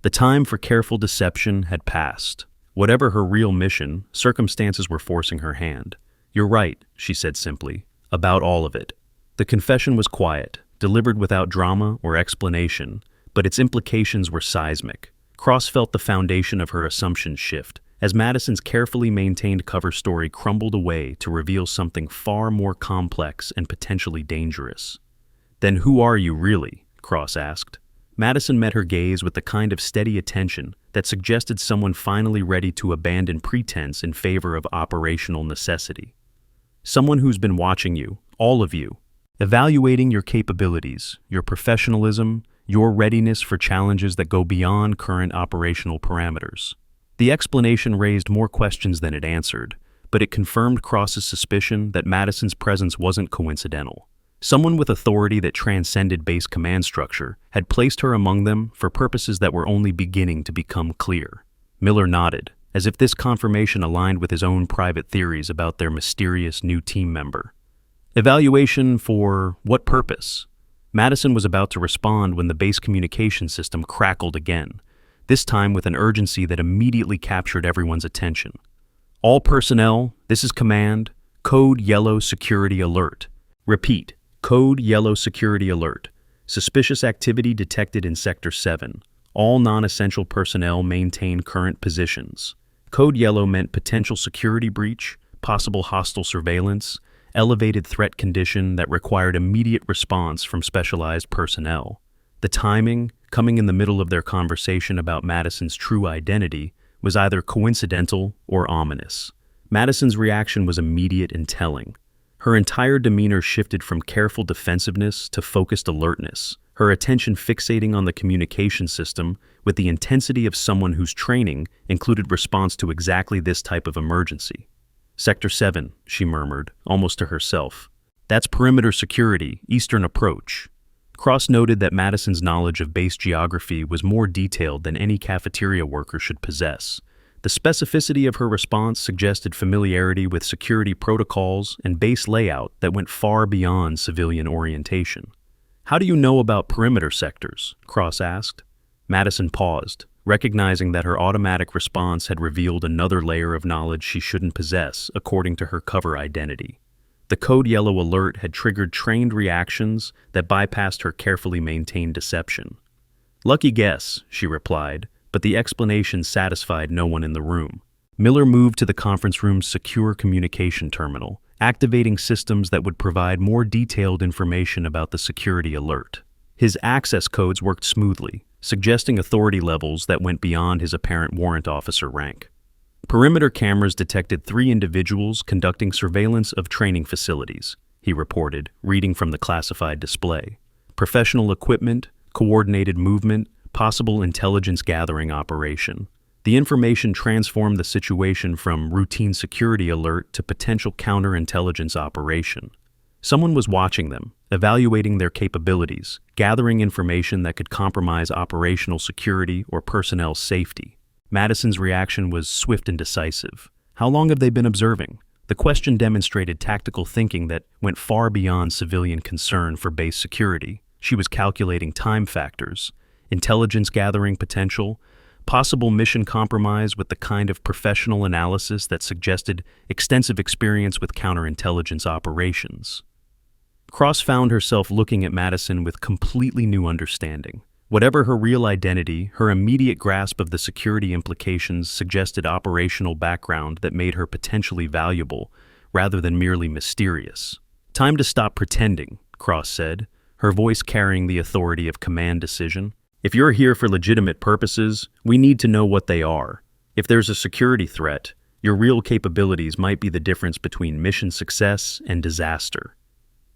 The time for careful deception had passed. Whatever her real mission, circumstances were forcing her hand. "You're right," she said simply, "about all of it." The confession was quiet, delivered without drama or explanation, but its implications were seismic. Cross felt the foundation of her assumptions shift, as Madison's carefully maintained cover story crumbled away to reveal something far more complex and potentially dangerous. "Then who are you really?" Cross asked. Madison met her gaze with the kind of steady attention that suggested someone finally ready to abandon pretense in favor of operational necessity. "Someone who's been watching you, all of you, evaluating your capabilities, your professionalism, your readiness for challenges that go beyond current operational parameters." The explanation raised more questions than it answered, but it confirmed Cross's suspicion that Madison's presence wasn't coincidental. Someone with authority that transcended base command structure had placed her among them for purposes that were only beginning to become clear. Miller nodded, as if this confirmation aligned with his own private theories about their mysterious new team member. "Evaluation for what purpose?" Madison was about to respond when the base communication system crackled again, this time with an urgency that immediately captured everyone's attention. "All personnel, this is command. Code Yellow Security Alert. Repeat, Code Yellow Security Alert. Suspicious activity detected in Sector 7. All non-essential personnel maintain current positions." Code Yellow meant potential security breach, possible hostile surveillance, elevated threat condition that required immediate response from specialized personnel. The timing, coming in the middle of their conversation about Madison's true identity, was either coincidental or ominous. Madison's reaction was immediate and telling. Her entire demeanor shifted from careful defensiveness to focused alertness, her attention fixating on the communication system with the intensity of someone whose training included response to exactly this type of emergency. "Sector 7, she murmured, almost to herself. "That's perimeter security, eastern approach." Cross noted that Madison's knowledge of base geography was more detailed than any cafeteria worker should possess. The specificity of her response suggested familiarity with security protocols and base layout that went far beyond civilian orientation. "How do you know about perimeter sectors?" Cross asked. Madison paused, recognizing that her automatic response had revealed another layer of knowledge she shouldn't possess according to her cover identity. The code yellow alert had triggered trained reactions that bypassed her carefully maintained deception. "Lucky guess," she replied, but the explanation satisfied no one in the room. Miller moved to the conference room's secure communication terminal, activating systems that would provide more detailed information about the security alert. His access codes worked smoothly, suggesting authority levels that went beyond his apparent warrant officer rank. Perimeter cameras detected 3 individuals conducting surveillance of training facilities, he reported, reading from the classified display. Professional equipment, coordinated movement, possible intelligence gathering operation. The information transformed the situation from routine security alert to potential counterintelligence operation. Someone was watching them, evaluating their capabilities, gathering information that could compromise operational security or personnel safety. Madison's reaction was swift and decisive. How long have they been observing? The question demonstrated tactical thinking that went far beyond civilian concern for base security. She was calculating time factors, intelligence gathering potential, possible mission compromise with the kind of professional analysis that suggested extensive experience with counterintelligence operations. Cross found herself looking at Madison with completely new understanding. Whatever her real identity, her immediate grasp of the security implications suggested operational background that made her potentially valuable, rather than merely mysterious. "Time to stop pretending," Cross said, her voice carrying the authority of command decision. "If you're here for legitimate purposes, we need to know what they are. If there's a security threat, your real capabilities might be the difference between mission success and disaster."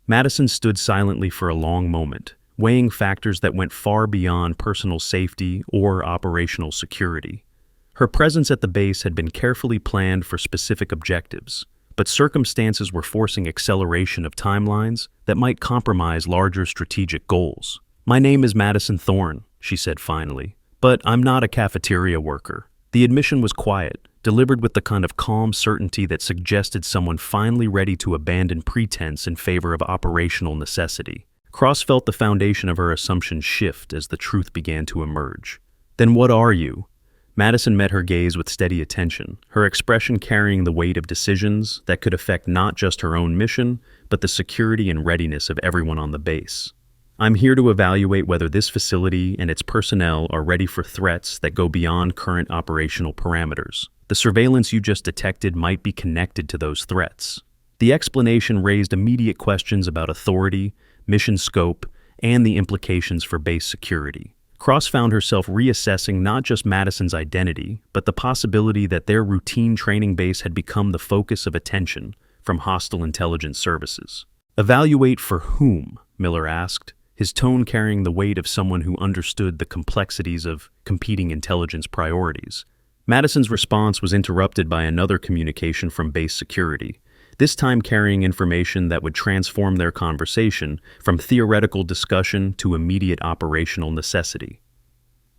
Madison stood silently for a long moment, weighing factors that went far beyond personal safety or operational security. Her presence at the base had been carefully planned for specific objectives, but circumstances were forcing acceleration of timelines that might compromise larger strategic goals. "My name is Madison Thorne," she said finally, "but I'm not a cafeteria worker." The admission was quiet, delivered with the kind of calm certainty that suggested someone finally ready to abandon pretense in favor of operational necessity. Cross felt the foundation of her assumptions shift as the truth began to emerge. "Then what are you?" Madison met her gaze with steady attention, her expression carrying the weight of decisions that could affect not just her own mission, but the security and readiness of everyone on the base. "I'm here to evaluate whether this facility and its personnel are ready for threats that go beyond current operational parameters. The surveillance you just detected might be connected to those threats." The explanation raised immediate questions about authority, mission scope, and the implications for base security. Cross found herself reassessing not just Madison's identity, but the possibility that their routine training base had become the focus of attention from hostile intelligence services. "Evaluate for whom?" Miller asked, his tone carrying the weight of someone who understood the complexities of competing intelligence priorities. Madison's response was interrupted by another communication from base security, this time carrying information that would transform their conversation from theoretical discussion to immediate operational necessity.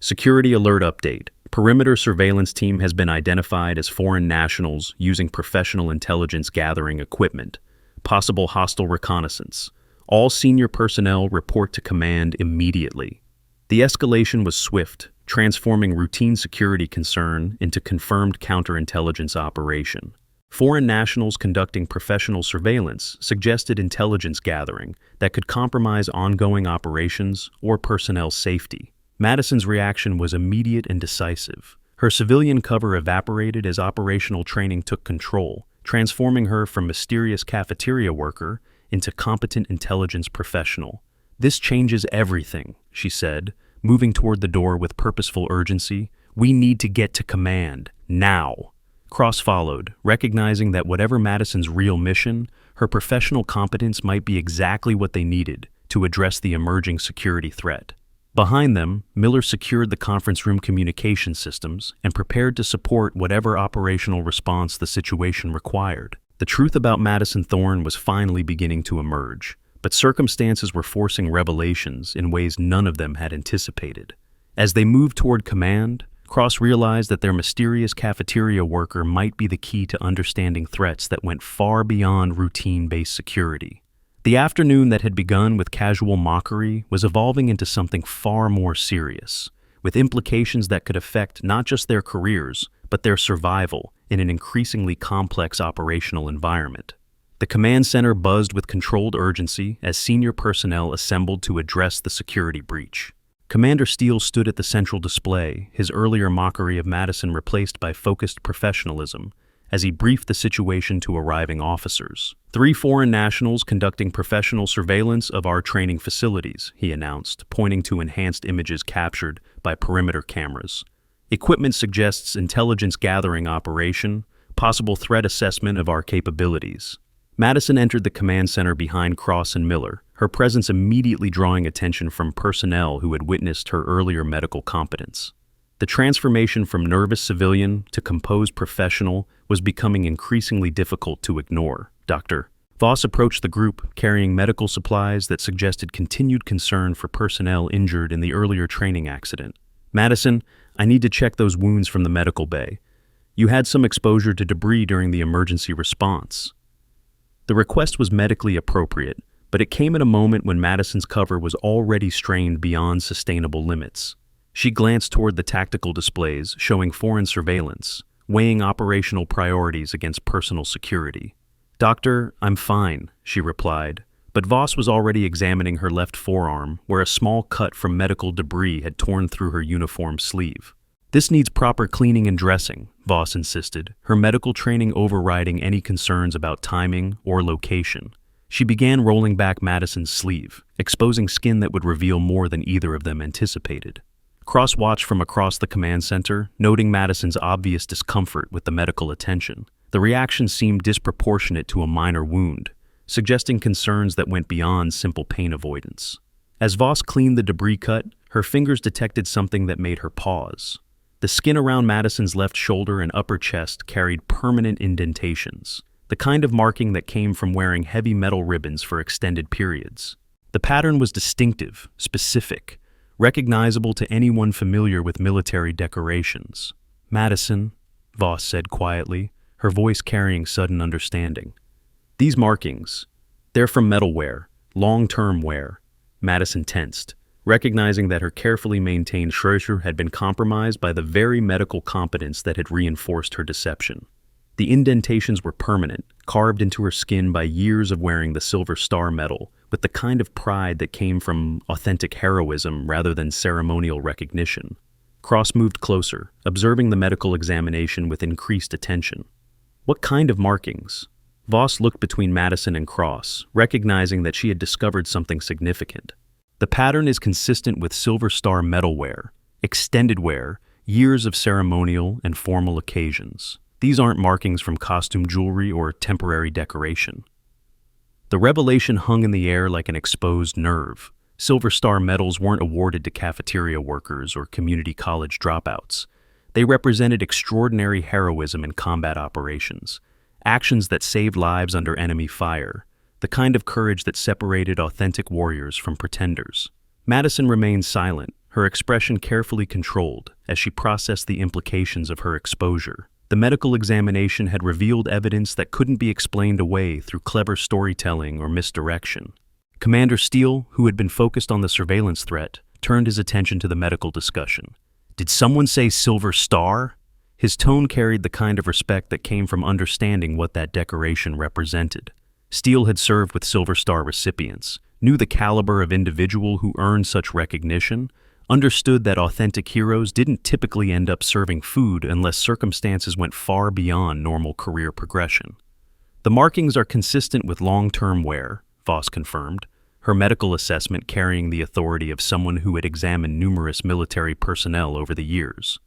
"Security alert update. Perimeter surveillance team has been identified as foreign nationals using professional intelligence gathering equipment. Possible hostile reconnaissance. All senior personnel report to command immediately." The escalation was swift, transforming routine security concern into confirmed counterintelligence operation. Foreign nationals conducting professional surveillance suggested intelligence gathering that could compromise ongoing operations or personnel safety. Madison's reaction was immediate and decisive. Her civilian cover evaporated as operational training took control, transforming her from mysterious cafeteria worker into competent intelligence professional. "This changes everything," she said, moving toward the door with purposeful urgency. "We need to get to command, now." Cross followed, recognizing that whatever Madison's real mission, her professional competence might be exactly what they needed to address the emerging security threat. Behind them, Miller secured the conference room communication systems and prepared to support whatever operational response the situation required. The truth about Madison Thorne was finally beginning to emerge, but circumstances were forcing revelations in ways none of them had anticipated. As they moved toward command, Cross realized that their mysterious cafeteria worker might be the key to understanding threats that went far beyond routine-based security. The afternoon that had begun with casual mockery was evolving into something far more serious, with implications that could affect not just their careers, but their survival in an increasingly complex operational environment. The command center buzzed with controlled urgency as senior personnel assembled to address the security breach. Commander Steele stood at the central display, his earlier mockery of Madison replaced by focused professionalism, as he briefed the situation to arriving officers. 3 foreign nationals conducting professional surveillance of our training facilities, he announced, pointing to enhanced images captured by perimeter cameras. Equipment suggests intelligence gathering operation, possible threat assessment of our capabilities. Madison entered the command center behind Cross and Miller, her presence immediately drawing attention from personnel who had witnessed her earlier medical competence. The transformation from nervous civilian to composed professional was becoming increasingly difficult to ignore. Dr. Voss approached the group, carrying medical supplies that suggested continued concern for personnel injured in the earlier training accident. Madison, I need to check those wounds from the medical bay. You had some exposure to debris during the emergency response. The request was medically appropriate, but it came at a moment when Madison's cover was already strained beyond sustainable limits. She glanced toward the tactical displays showing foreign surveillance, weighing operational priorities against personal security. Doctor, I'm fine, she replied, but Voss was already examining her left forearm, where a small cut from medical debris had torn through her uniform sleeve. This needs proper cleaning and dressing, Voss insisted, her medical training overriding any concerns about timing or location. She began rolling back Madison's sleeve, exposing skin that would reveal more than either of them anticipated. Cross watched from across the command center, noting Madison's obvious discomfort with the medical attention. The reaction seemed disproportionate to a minor wound, suggesting concerns that went beyond simple pain avoidance. As Voss cleaned the debris cut, her fingers detected something that made her pause. The skin around Madison's left shoulder and upper chest carried permanent indentations, the kind of marking that came from wearing heavy metal ribbons for extended periods. The pattern was distinctive, specific, recognizable to anyone familiar with military decorations. Madison, Voss said quietly, her voice carrying sudden understanding. These markings, they're from metalware, long-term wear. Madison tensed, recognizing that her carefully maintained treasure had been compromised by the very medical competence that had reinforced her deception. The indentations were permanent, carved into her skin by years of wearing the Silver Star medal, with the kind of pride that came from authentic heroism rather than ceremonial recognition. Cross moved closer, observing the medical examination with increased attention. What kind of markings? Voss looked between Madison and Cross, recognizing that she had discovered something significant. The pattern is consistent with Silver Star metalware, extended wear, years of ceremonial and formal occasions. These aren't markings from costume jewelry or temporary decoration. The revelation hung in the air like an exposed nerve. Silver Star medals weren't awarded to cafeteria workers or community college dropouts. They represented extraordinary heroism in combat operations, actions that saved lives under enemy fire, the kind of courage that separated authentic warriors from pretenders. Madison remained silent, her expression carefully controlled as she processed the implications of her exposure. The medical examination had revealed evidence that couldn't be explained away through clever storytelling or misdirection. Commander Steele, who had been focused on the surveillance threat, turned his attention to the medical discussion. Did someone say Silver Star? His tone carried the kind of respect that came from understanding what that decoration represented. Steele had served with Silver Star recipients, knew the caliber of individual who earned such recognition, understood that authentic heroes didn't typically end up serving food unless circumstances went far beyond normal career progression. The markings are consistent with long-term wear, Voss confirmed, her medical assessment carrying the authority of someone who had examined numerous military personnel over the years.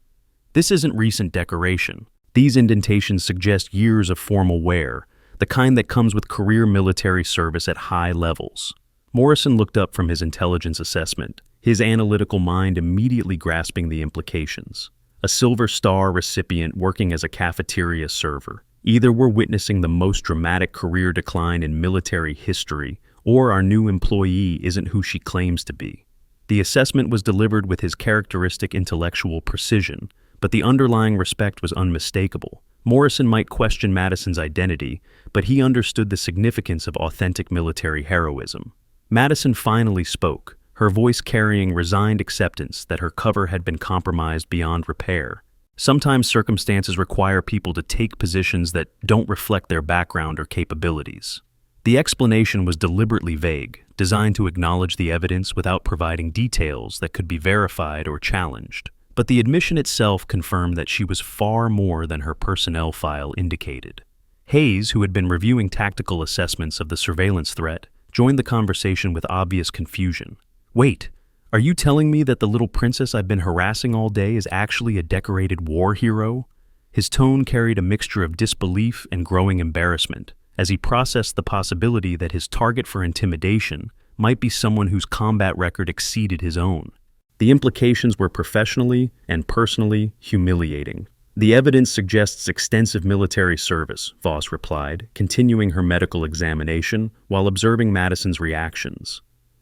This isn't recent decoration. These indentations suggest years of formal wear, the kind that comes with career military service at high levels. Morrison looked up from his intelligence assessment, his analytical mind immediately grasping the implications. A Silver Star recipient working as a cafeteria server. Either we're witnessing the most dramatic career decline in military history, or our new employee isn't who she claims to be. The assessment was delivered with his characteristic intellectual precision, but the underlying respect was unmistakable. Morrison might question Madison's identity, but he understood the significance of authentic military heroism. Madison finally spoke, her voice carrying resigned acceptance that her cover had been compromised beyond repair. Sometimes circumstances require people to take positions that don't reflect their background or capabilities. The explanation was deliberately vague, designed to acknowledge the evidence without providing details that could be verified or challenged. But the admission itself confirmed that she was far more than her personnel file indicated. Hayes, who had been reviewing tactical assessments of the surveillance threat, joined the conversation with obvious confusion. "Wait, are you telling me that the little princess I've been harassing all day is actually a decorated war hero?" His tone carried a mixture of disbelief and growing embarrassment, as he processed the possibility that his target for intimidation might be someone whose combat record exceeded his own. The implications were professionally and personally humiliating. "The evidence suggests extensive military service," Voss replied, continuing her medical examination while observing Madison's reactions.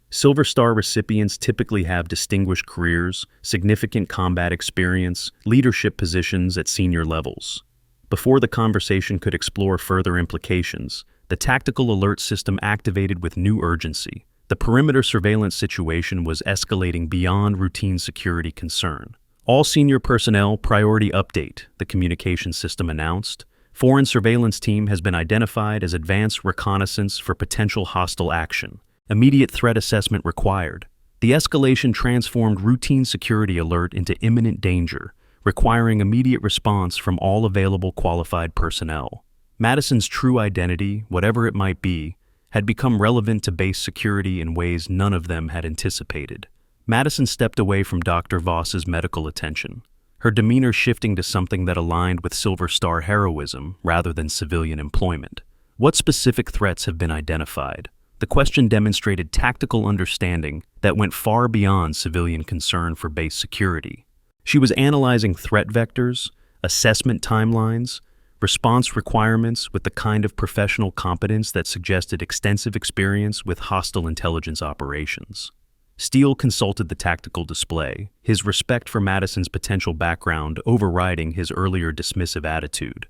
Silver Star recipients typically have distinguished careers, significant combat experience, leadership positions at senior levels. Before the conversation could explore further implications, the tactical alert system activated with new urgency. The perimeter surveillance situation was escalating beyond routine security concern. "All senior personnel, priority update," the communication system announced. "Foreign surveillance team has been identified as advanced reconnaissance for potential hostile action. Immediate threat assessment required." The escalation transformed routine security alert into imminent danger, requiring immediate response from all available qualified personnel. Madison's true identity, whatever it might be, had become relevant to base security in ways none of them had anticipated. Madison stepped away from Dr. Voss's medical attention, her demeanor shifting to something that aligned with Silver Star heroism rather than civilian employment. "What specific threats have been identified?" The question demonstrated tactical understanding that went far beyond civilian concern for base security. She was analyzing threat vectors, assessment timelines, response requirements with the kind of professional competence that suggested extensive experience with hostile intelligence operations. Steele consulted the tactical display, his respect for Madison's potential background overriding his earlier dismissive attitude.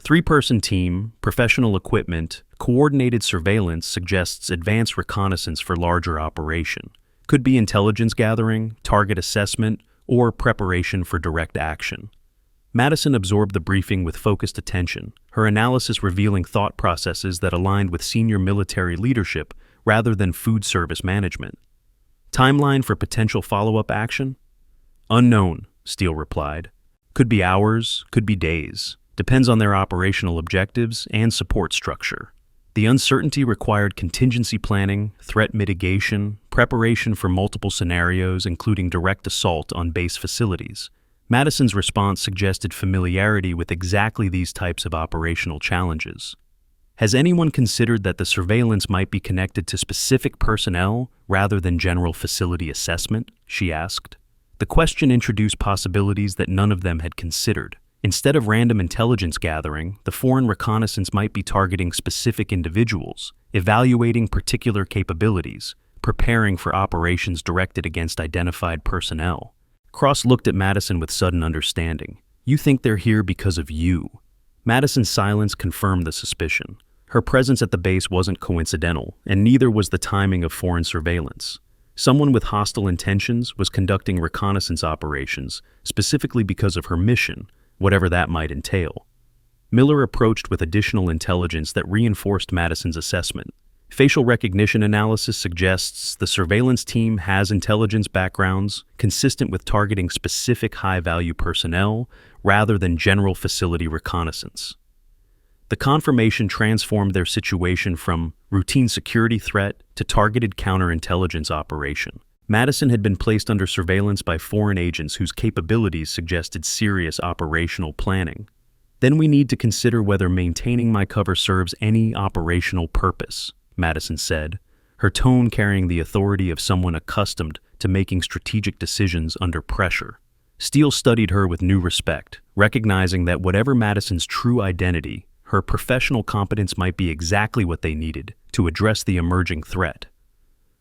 "Three-person team, professional equipment, coordinated surveillance suggests advanced reconnaissance for larger operation. Could be intelligence gathering, target assessment, or preparation for direct action." Madison absorbed the briefing with focused attention, her analysis revealing thought processes that aligned with senior military leadership rather than food service management. "Timeline for potential follow-up action?" "Unknown," Steele replied. "Could be hours, could be days. Depends on their operational objectives and support structure." The uncertainty required contingency planning, threat mitigation, preparation for multiple scenarios, including direct assault on base facilities. Madison's response suggested familiarity with exactly these types of operational challenges. "Has anyone considered that the surveillance might be connected to specific personnel rather than general facility assessment?" she asked. The question introduced possibilities that none of them had considered. Instead of random intelligence gathering, the foreign reconnaissance might be targeting specific individuals, evaluating particular capabilities, preparing for operations directed against identified personnel. Cross looked at Madison with sudden understanding. "You think they're here because of you." Madison's silence confirmed the suspicion. Her presence at the base wasn't coincidental, and neither was the timing of foreign surveillance. Someone with hostile intentions was conducting reconnaissance operations, specifically because of her mission, whatever that might entail. Miller approached with additional intelligence that reinforced Madison's assessment. Facial recognition analysis suggests the surveillance team has intelligence backgrounds consistent with targeting specific high-value personnel rather than general facility reconnaissance. The confirmation transformed their situation from routine security threat to targeted counterintelligence operation. Madison had been placed under surveillance by foreign agents whose capabilities suggested serious operational planning. "Then we need to consider whether maintaining my cover serves any operational purpose," Madison said, her tone carrying the authority of someone accustomed to making strategic decisions under pressure. Steele studied her with new respect, recognizing that whatever Madison's true identity, her professional competence might be exactly what they needed to address the emerging threat.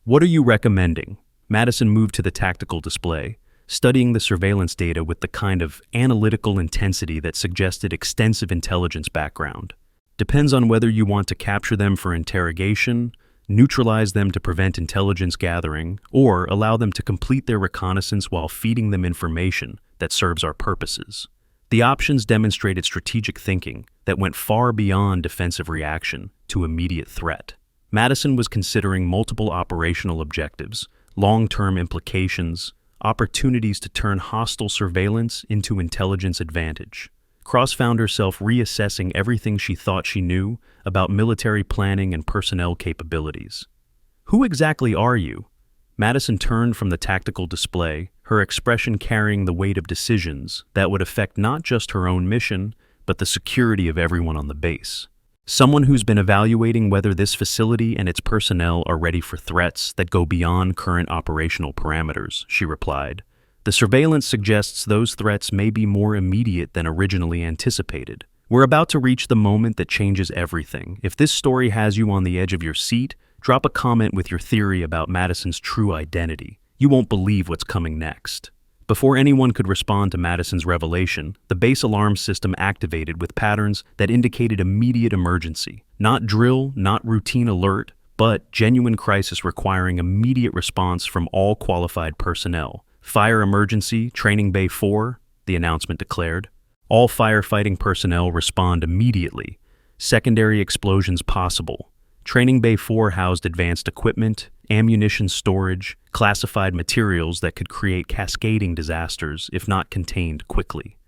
"What are you recommending?" Madison moved to the tactical display, studying the surveillance data with the kind of analytical intensity that suggested extensive intelligence background. Depends on whether you want to capture them for interrogation, neutralize them to prevent intelligence gathering, or allow them to complete their reconnaissance while feeding them information that serves our purposes. The options demonstrated strategic thinking that went far beyond defensive reaction to immediate threat. Madison was considering multiple operational objectives, long-term implications, opportunities to turn hostile surveillance into intelligence advantage. Cross found herself reassessing everything she thought she knew about military planning and personnel capabilities. Who exactly are you? Madison turned from the tactical display, her expression carrying the weight of decisions that would affect not just her own mission, but the security of everyone on the base. Someone who's been evaluating whether this facility and its personnel are ready for threats that go beyond current operational parameters, she replied. The surveillance suggests those threats may be more immediate than originally anticipated. We're about to reach the moment that changes everything. If this story has you on the edge of your seat, drop a comment with your theory about Madison's true identity. You won't believe what's coming next. Before anyone could respond to Madison's revelation, the base alarm system activated with patterns that indicated immediate emergency. Not drill, not routine alert, but genuine crisis requiring immediate response from all qualified personnel. Fire emergency, Training Bay 4, the announcement declared. All firefighting personnel respond immediately. Secondary explosions possible. Training Bay 4 housed advanced equipment, ammunition storage, classified materials that could create cascading disasters if not contained quickly.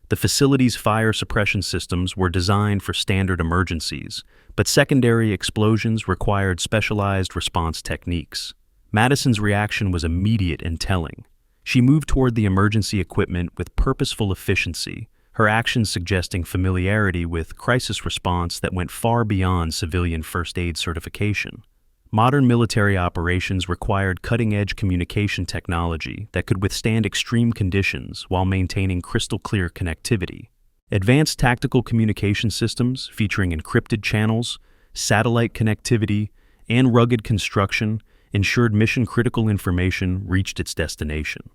The facility's fire suppression systems were designed for standard emergencies, but secondary explosions required specialized response techniques. Madison's reaction was immediate and telling. She moved toward the emergency equipment with purposeful efficiency, her actions suggesting familiarity with crisis response that went far beyond civilian first aid certification. Modern military operations required cutting-edge communication technology that could withstand extreme conditions while maintaining crystal-clear connectivity. Advanced tactical communication systems featuring encrypted channels, satellite connectivity, and rugged construction ensured mission-critical information reached its destination.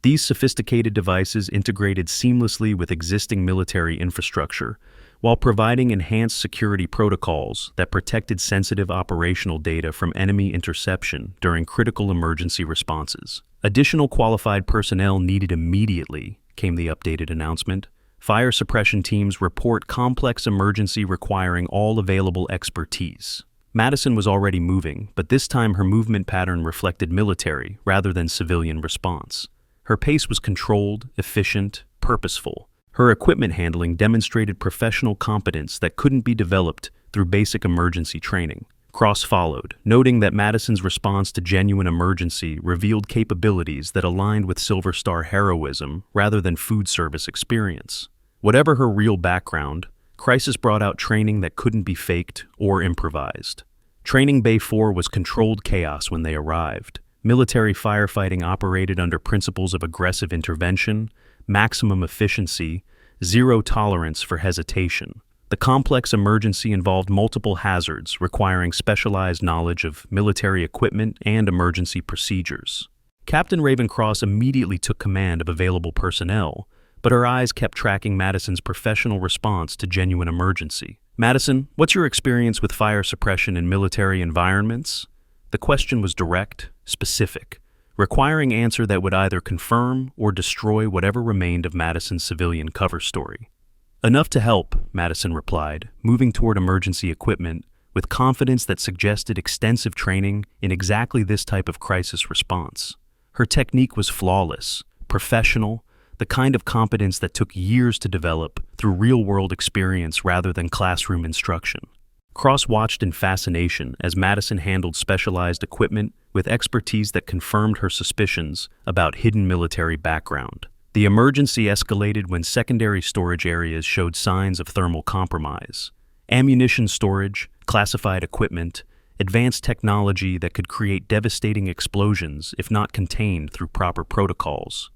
These sophisticated devices integrated seamlessly with existing military infrastructure, while providing enhanced security protocols that protected sensitive operational data from enemy interception during critical emergency responses. Additional qualified personnel needed immediately, came the updated announcement. Fire suppression teams report complex emergency requiring all available expertise. Madison was already moving, but this time her movement pattern reflected military rather than civilian response. Her pace was controlled, efficient, purposeful. Her equipment handling demonstrated professional competence that couldn't be developed through basic emergency training. Cross followed, noting that Madison's response to genuine emergency revealed capabilities that aligned with Silver Star heroism rather than food service experience. Whatever her real background, Crisis brought out training that couldn't be faked or improvised. Training Bay 4 was controlled chaos when they arrived. Military firefighting operated under principles of aggressive intervention, maximum efficiency, zero tolerance for hesitation. The complex emergency involved multiple hazards requiring specialized knowledge of military equipment and emergency procedures. Captain Ravencross immediately took command of available personnel, but her eyes kept tracking Madison's professional response to genuine emergency. Madison, what's your experience with fire suppression in military environments? The question was direct, specific, requiring answer that would either confirm or destroy whatever remained of Madison's civilian cover story. Enough to help, Madison replied, moving toward emergency equipment with confidence that suggested extensive training in exactly this type of crisis response. Her technique was flawless, professional, the kind of competence that took years to develop through real-world experience rather than classroom instruction. Cross watched in fascination as Madison handled specialized equipment with expertise that confirmed her suspicions about hidden military background. The emergency escalated when secondary storage areas showed signs of thermal compromise. Ammunition storage, classified equipment, advanced technology that could create devastating explosions if not contained through proper protocols.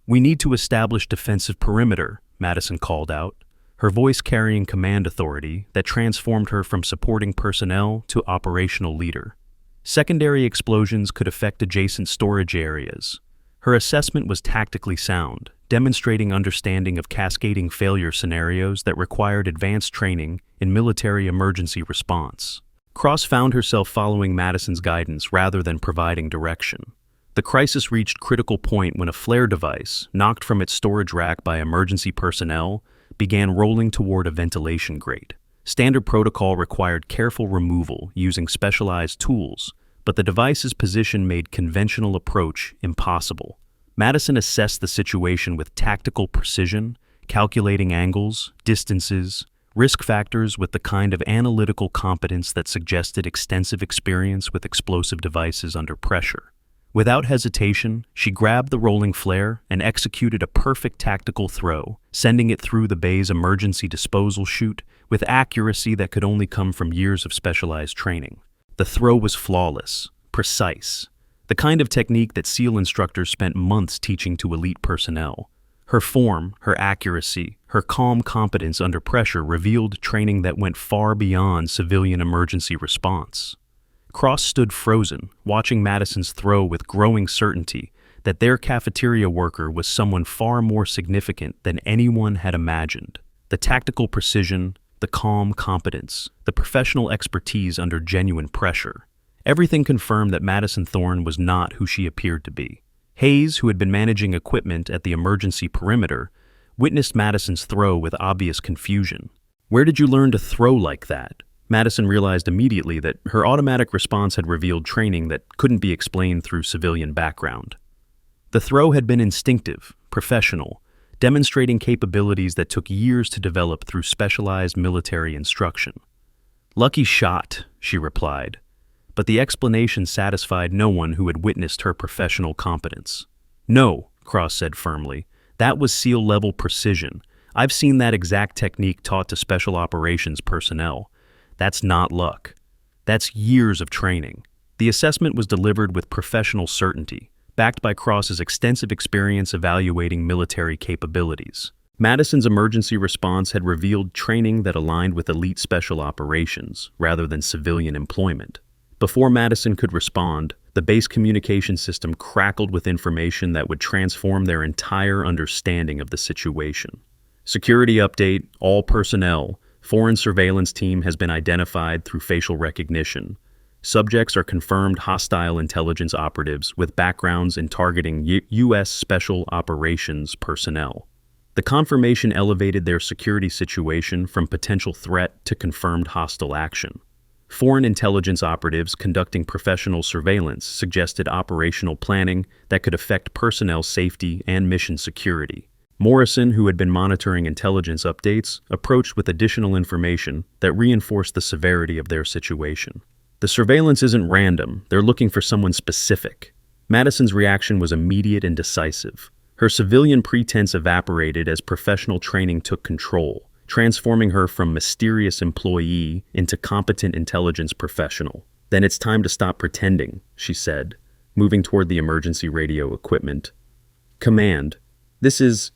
"We need to establish defensive perimeter," Madison called out, her voice carrying command authority that transformed her from supporting personnel to operational leader. Secondary explosions could affect adjacent storage areas. Her assessment was tactically sound, demonstrating understanding of cascading failure scenarios that required advanced training in military emergency response. Cross found herself following Madison's guidance rather than providing direction. The crisis reached critical point when a flare device, knocked from its storage rack by emergency personnel, began rolling toward a ventilation grate. Standard protocol required careful removal using specialized tools, but the device's position made conventional approach impossible. Madison assessed the situation with tactical precision, calculating angles, distances, risk factors with the kind of analytical competence that suggested extensive experience with explosive devices under pressure. Without hesitation, she grabbed the rolling flare and executed a perfect tactical throw, sending it through the bay's emergency disposal chute with accuracy that could only come from years of specialized training. The throw was flawless, precise, the kind of technique that SEAL instructors spent months teaching to elite personnel. Her form, her accuracy, her calm competence under pressure revealed training that went far beyond civilian emergency response. Cross stood frozen, watching Madison's throw with growing certainty that their cafeteria worker was someone far more significant than anyone had imagined. The tactical precision, the calm competence, the professional expertise under genuine pressure. Everything confirmed that Madison Thorne was not who she appeared to be. Hayes, who had been managing equipment at the emergency perimeter, witnessed Madison's throw with obvious confusion. "Where did you learn to throw like that?" Madison realized immediately that her automatic response had revealed training that couldn't be explained through civilian background. The throw had been instinctive, professional, demonstrating capabilities that took years to develop through specialized military instruction. "Lucky shot," she replied, but the explanation satisfied no one who had witnessed her professional competence. "No," Cross said firmly, "that was SEAL-level precision. I've seen that exact technique taught to special operations personnel. That's not luck. That's years of training." The assessment was delivered with professional certainty, backed by Cross's extensive experience evaluating military capabilities. Madison's emergency response had revealed training that aligned with elite special operations, rather than civilian employment. Before Madison could respond, the base communication system crackled with information that would transform their entire understanding of the situation. "Security update, all personnel. Foreign surveillance team has been identified through facial recognition. Subjects are confirmed hostile intelligence operatives with backgrounds in targeting U.S. Special Operations personnel." The confirmation elevated their security situation from potential threat to confirmed hostile action. Foreign intelligence operatives conducting professional surveillance suggested operational planning that could affect personnel safety and mission security. Morrison, who had been monitoring intelligence updates, approached with additional information that reinforced the severity of their situation. "The surveillance isn't random, they're looking for someone specific." Madison's reaction was immediate and decisive. Her civilian pretense evaporated as professional training took control, transforming her from mysterious employee into competent intelligence professional. "Then it's time to stop pretending," she said, moving toward the emergency radio equipment. "Command, this is..."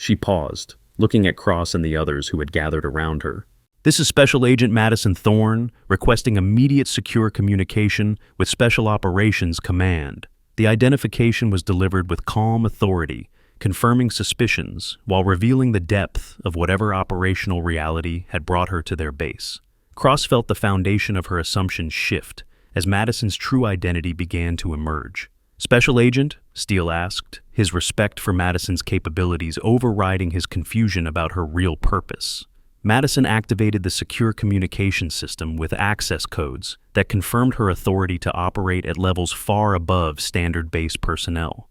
She paused, looking at Cross and the others who had gathered around her. "This is Special Agent Madison Thorne, requesting immediate secure communication with Special Operations Command." The identification was delivered with calm authority, confirming suspicions while revealing the depth of whatever operational reality had brought her to their base. Cross felt the foundation of her assumptions shift as Madison's true identity began to emerge. "Special Agent?" Steele asked, his respect for Madison's capabilities overriding his confusion about her real purpose. Madison activated the secure communication system with access codes that confirmed her authority to operate at levels far above standard base personnel.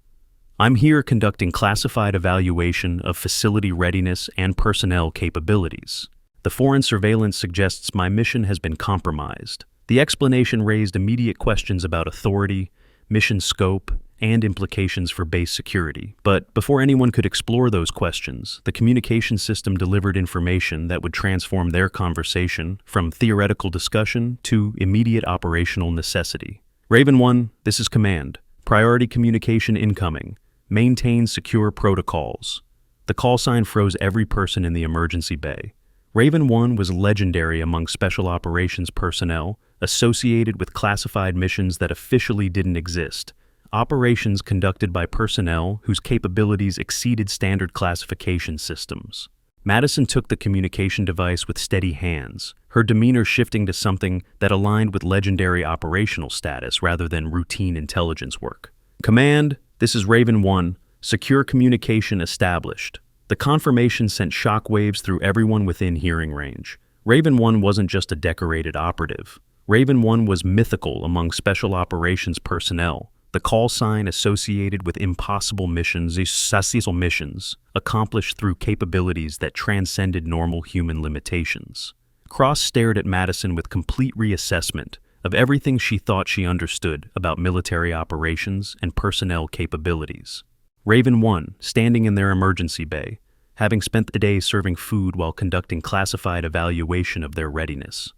"I'm here conducting classified evaluation of facility readiness and personnel capabilities. The foreign surveillance suggests my mission has been compromised." The explanation raised immediate questions about authority, mission scope, and implications for base security. But before anyone could explore those questions, the communication system delivered information that would transform their conversation from theoretical discussion to immediate operational necessity. "Raven 1, this is Command. Priority communication incoming. Maintain secure protocols." The call sign froze every person in the emergency bay. Raven 1 was legendary among special operations personnel, associated with classified missions that officially didn't exist, operations conducted by personnel whose capabilities exceeded standard classification systems. Madison took the communication device with steady hands, her demeanor shifting to something that aligned with legendary operational status rather than routine intelligence work. "Command, this is Raven 1. Secure communication established." The confirmation sent shockwaves through everyone within hearing range. Raven 1 wasn't just a decorated operative. Raven 1 was mythical among special operations personnel, the call sign associated with impossible missions, accomplished through capabilities that transcended normal human limitations. Cross stared at Madison with complete reassessment of everything she thought she understood about military operations and personnel capabilities. Raven 1, standing in their emergency bay, having spent the day serving food while conducting classified evaluation of their readiness.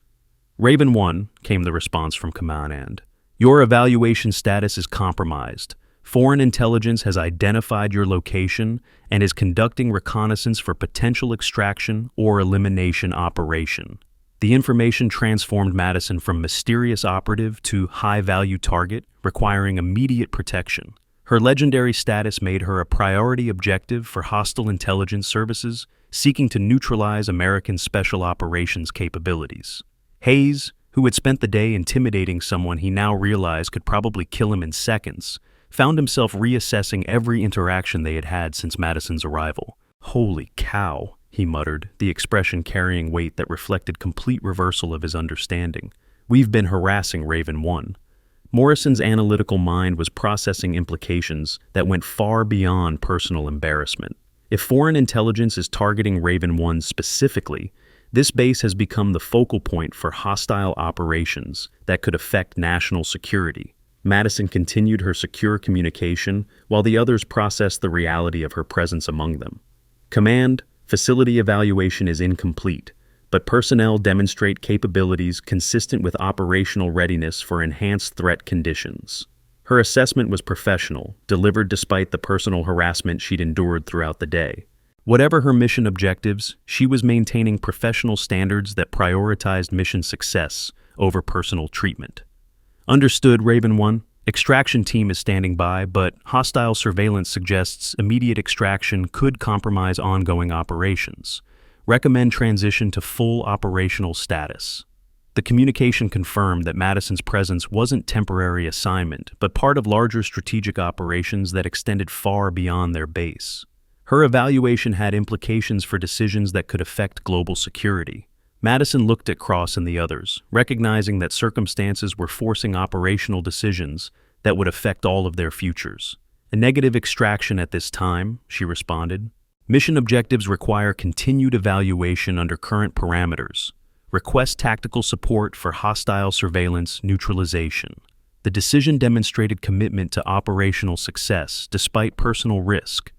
"Raven 1, came the response from Command. "Your evaluation status is compromised. Foreign intelligence has identified your location and is conducting reconnaissance for potential extraction or elimination operation." The information transformed Madison from mysterious operative to high-value target, requiring immediate protection. Her legendary status made her a priority objective for hostile intelligence services seeking to neutralize American special operations capabilities. Hayes, who had spent the day intimidating someone he now realized could probably kill him in seconds, found himself reassessing every interaction they had had since Madison's arrival. "Holy cow," he muttered, the expression carrying weight that reflected complete reversal of his understanding. "We've been harassing Raven 1. Morrison's analytical mind was processing implications that went far beyond personal embarrassment. If foreign intelligence is targeting Raven 1 specifically, this base has become the focal point for hostile operations that could affect national security. Madison continued her secure communication while the others processed the reality of her presence among them. "Command, facility evaluation is incomplete, but personnel demonstrate capabilities consistent with operational readiness for enhanced threat conditions." Her assessment was professional, delivered despite the personal harassment she'd endured throughout the day. Whatever her mission objectives, she was maintaining professional standards that prioritized mission success over personal treatment. "Understood, Raven 1. Extraction team is standing by, but hostile surveillance suggests immediate extraction could compromise ongoing operations. Recommend transition to full operational status." The communication confirmed that Madison's presence wasn't temporary assignment, but part of larger strategic operations that extended far beyond their base. Her evaluation had implications for decisions that could affect global security. Madison looked at Cross and the others, recognizing that circumstances were forcing operational decisions that would affect all of their futures. "A negative extraction at this time," she responded. "Mission objectives require continued evaluation under current parameters. Request tactical support for hostile surveillance neutralization." The decision demonstrated commitment to operational success despite personal risk,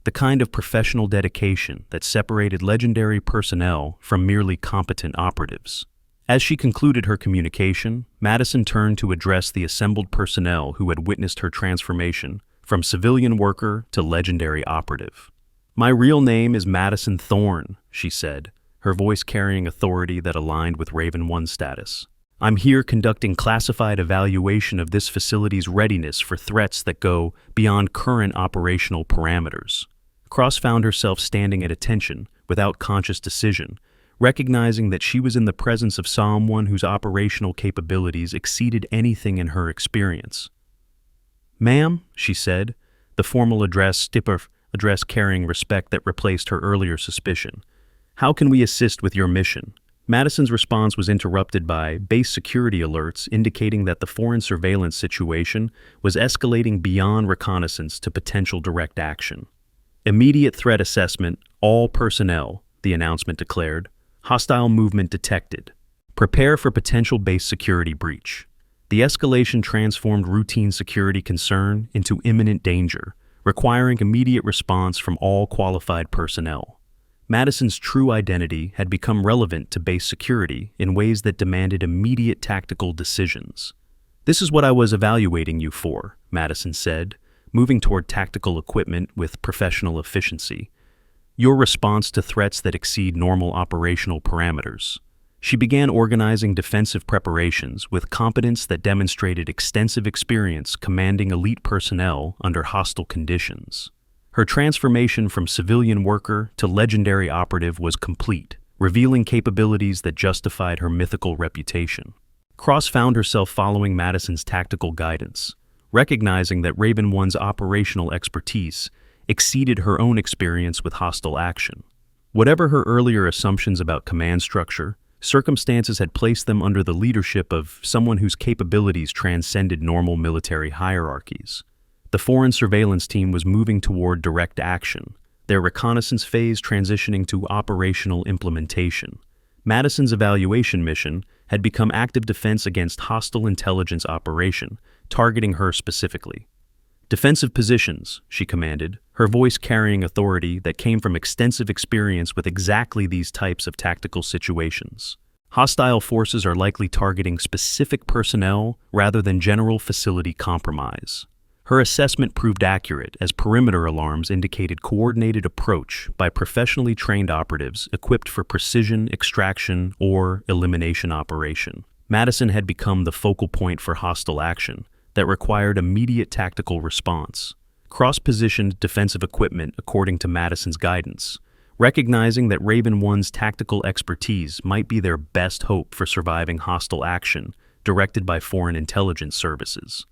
the kind of professional dedication that separated legendary personnel from merely competent operatives. As she concluded her communication, Madison turned to address the assembled personnel who had witnessed her transformation from civilian worker to legendary operative. "My real name is Madison Thorne," she said, her voice carrying authority that aligned with Raven 1's status. "I'm here conducting classified evaluation of this facility's readiness for threats that go beyond current operational parameters." Cross found herself standing at attention without conscious decision, recognizing that she was in the presence of someone whose operational capabilities exceeded anything in her experience. "Ma'am," she said, the formal address carrying respect that replaced her earlier suspicion. "How can we assist with your mission?" Madison's response was interrupted by base security alerts indicating that the foreign surveillance situation was escalating beyond reconnaissance to potential direct action. "Immediate threat assessment, all personnel," the announcement declared. "Hostile movement detected. Prepare for potential base security breach." The escalation transformed routine security concern into imminent danger, requiring immediate response from all qualified personnel. Madison's true identity had become relevant to base security in ways that demanded immediate tactical decisions. "This is what I was evaluating you for," Madison said, moving toward tactical equipment with professional efficiency. "Your response to threats that exceed normal operational parameters." She began organizing defensive preparations with competence that demonstrated extensive experience commanding elite personnel under hostile conditions. Her transformation from civilian worker to legendary operative was complete, revealing capabilities that justified her mythical reputation. Cross found herself following Madison's tactical guidance, recognizing that Raven One's operational expertise exceeded her own experience with hostile action. Whatever her earlier assumptions about command structure, circumstances had placed them under the leadership of someone whose capabilities transcended normal military hierarchies. The foreign surveillance team was moving toward direct action, their reconnaissance phase transitioning to operational implementation. Madison's evaluation mission had become active defense against hostile intelligence operation, targeting her specifically. "Defensive positions," she commanded, her voice carrying authority that came from extensive experience with exactly these types of tactical situations. "Hostile forces are likely targeting specific personnel rather than general facility compromise." Her assessment proved accurate as perimeter alarms indicated coordinated approach by professionally trained operatives equipped for precision extraction or elimination operation. Madison had become the focal point for hostile action that required immediate tactical response. Cross-positioned defensive equipment according to Madison's guidance, recognizing that Raven One's tactical expertise might be their best hope for surviving hostile action directed by foreign intelligence services.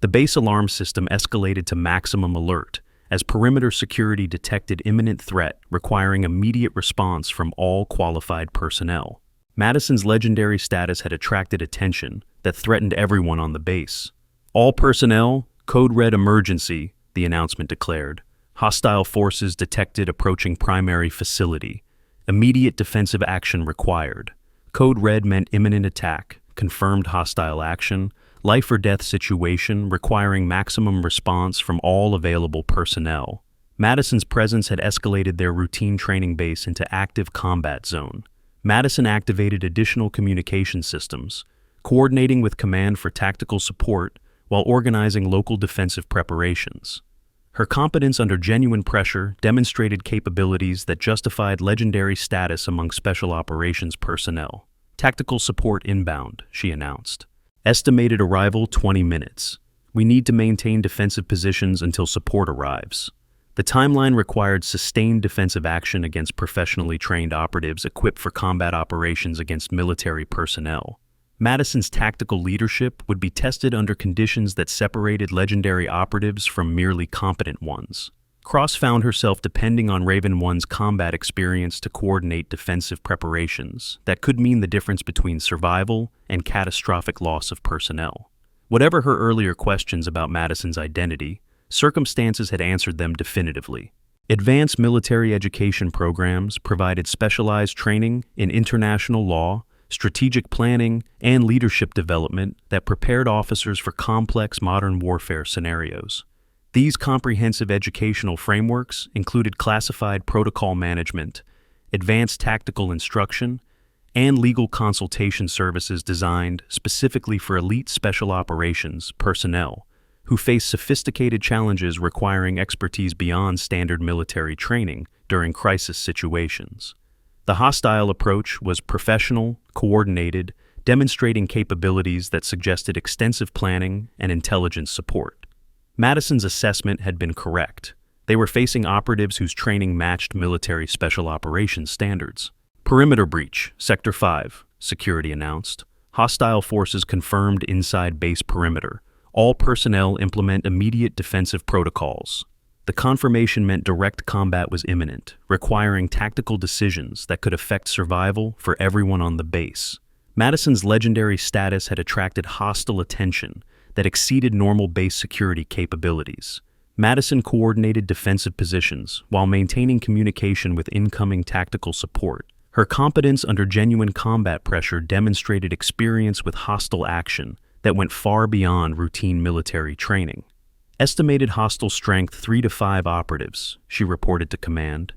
The base alarm system escalated to maximum alert as perimeter security detected imminent threat requiring immediate response from all qualified personnel. Madison's legendary status had attracted attention that threatened everyone on the base. "All personnel, code red emergency," the announcement declared. "Hostile forces detected approaching primary facility. Immediate defensive action required." Code red meant imminent attack, confirmed hostile action, life or death situation requiring maximum response from all available personnel. Madison's presence had escalated their routine training base into active combat zone. Madison activated additional communication systems, coordinating with command for tactical support while organizing local defensive preparations. Her competence under genuine pressure demonstrated capabilities that justified legendary status among special operations personnel. "Tactical support inbound," she announced. "Estimated arrival 20 minutes. We need to maintain defensive positions until support arrives." The timeline required sustained defensive action against professionally trained operatives equipped for combat operations against military personnel. Madison's tactical leadership would be tested under conditions that separated legendary operatives from merely competent ones. Cross found herself depending on Raven One's combat experience to coordinate defensive preparations that could mean the difference between survival and catastrophic loss of personnel. Whatever her earlier questions about Madison's identity, circumstances had answered them definitively. Advanced military education programs provided specialized training in international law, strategic planning, and leadership development that prepared officers for complex modern warfare scenarios. These comprehensive educational frameworks included classified protocol management, advanced tactical instruction, and legal consultation services designed specifically for elite special operations personnel who face sophisticated challenges requiring expertise beyond standard military training during crisis situations. The hostile approach was professional, coordinated, demonstrating capabilities that suggested extensive planning and intelligence support. Madison's assessment had been correct. They were facing operatives whose training matched military special operations standards. "Perimeter breach, Sector 5, security announced. "Hostile forces confirmed inside base perimeter. All personnel implement immediate defensive protocols." The confirmation meant direct combat was imminent, requiring tactical decisions that could affect survival for everyone on the base. Madison's legendary status had attracted hostile attention that exceeded normal base security capabilities. Madison coordinated defensive positions while maintaining communication with incoming tactical support. Her competence under genuine combat pressure demonstrated experience with hostile action that went far beyond routine military training. Estimated hostile strength 3 to 5 operatives, she reported to command.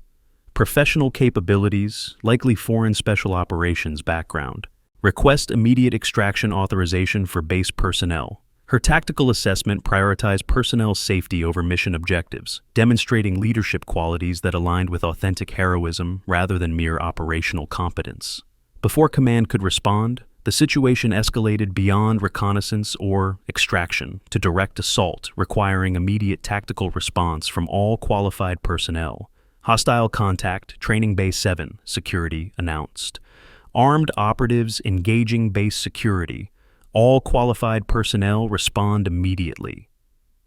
Professional capabilities, likely foreign special operations background. Request immediate extraction authorization for base personnel. Her tactical assessment prioritized personnel safety over mission objectives, demonstrating leadership qualities that aligned with authentic heroism rather than mere operational competence. Before command could respond, the situation escalated beyond reconnaissance or extraction to direct assault, requiring immediate tactical response from all qualified personnel. Hostile contact, Training Base 7, security announced. Armed operatives engaging base security. All qualified personnel respond immediately.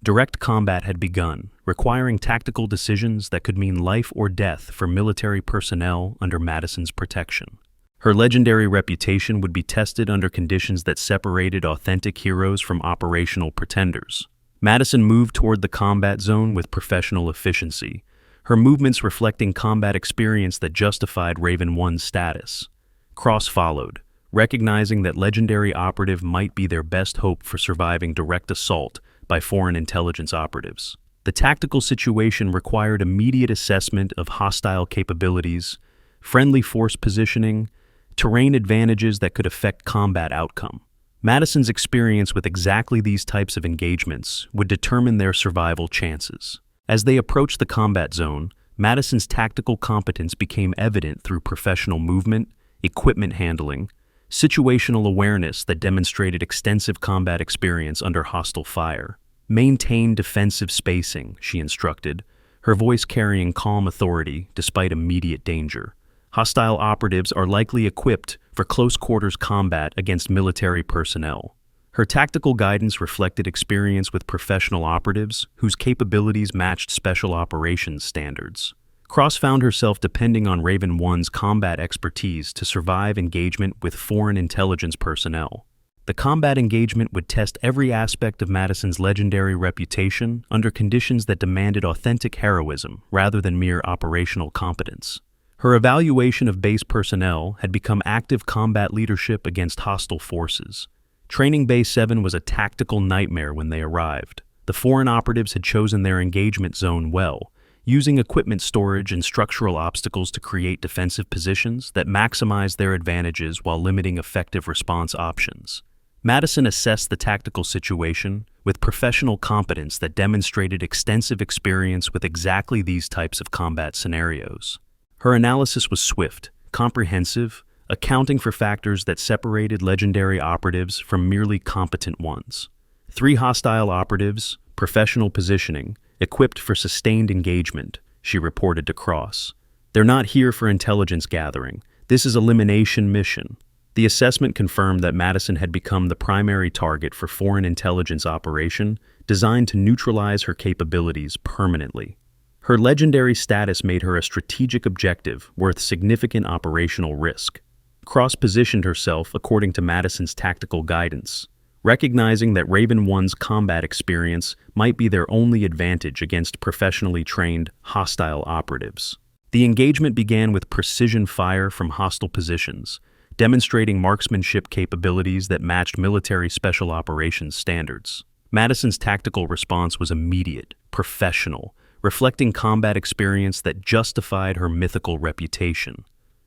Direct combat had begun, requiring tactical decisions that could mean life or death for military personnel under Madison's protection. Her legendary reputation would be tested under conditions that separated authentic heroes from operational pretenders. Madison moved toward the combat zone with professional efficiency, her movements reflecting combat experience that justified Raven One's status. Cross followed, recognizing that legendary operative might be their best hope for surviving direct assault by foreign intelligence operatives. The tactical situation required immediate assessment of hostile capabilities, friendly force positioning, terrain advantages that could affect combat outcome. Madison's experience with exactly these types of engagements would determine their survival chances. As they approached the combat zone, Madison's tactical competence became evident through professional movement, equipment handling, situational awareness that demonstrated extensive combat experience under hostile fire. Maintain defensive spacing, she instructed, her voice carrying calm authority despite immediate danger. Hostile operatives are likely equipped for close-quarters combat against military personnel. Her tactical guidance reflected experience with professional operatives whose capabilities matched special operations standards. Cross found herself depending on Raven One's combat expertise to survive engagement with foreign intelligence personnel. The combat engagement would test every aspect of Madison's legendary reputation under conditions that demanded authentic heroism rather than mere operational competence. Her evaluation of base personnel had become active combat leadership against hostile forces. Training Base 7 was a tactical nightmare when they arrived. The foreign operatives had chosen their engagement zone well, using equipment storage and structural obstacles to create defensive positions that maximized their advantages while limiting effective response options. Madison assessed the tactical situation with professional competence that demonstrated extensive experience with exactly these types of combat scenarios. Her analysis was swift, comprehensive, accounting for factors that separated legendary operatives from merely competent ones. 3 hostile operatives, professional positioning, equipped for sustained engagement, she reported to Cross. They're not here for intelligence gathering. This is elimination mission. The assessment confirmed that Madison had become the primary target for foreign intelligence operation designed to neutralize her capabilities permanently. Her legendary status made her a strategic objective worth significant operational risk. Cross positioned herself according to Madison's tactical guidance, recognizing that Raven One's combat experience might be their only advantage against professionally trained, hostile operatives. The engagement began with precision fire from hostile positions, demonstrating marksmanship capabilities that matched military special operations standards. Madison's tactical response was immediate, professional, reflecting combat experience that justified her mythical reputation.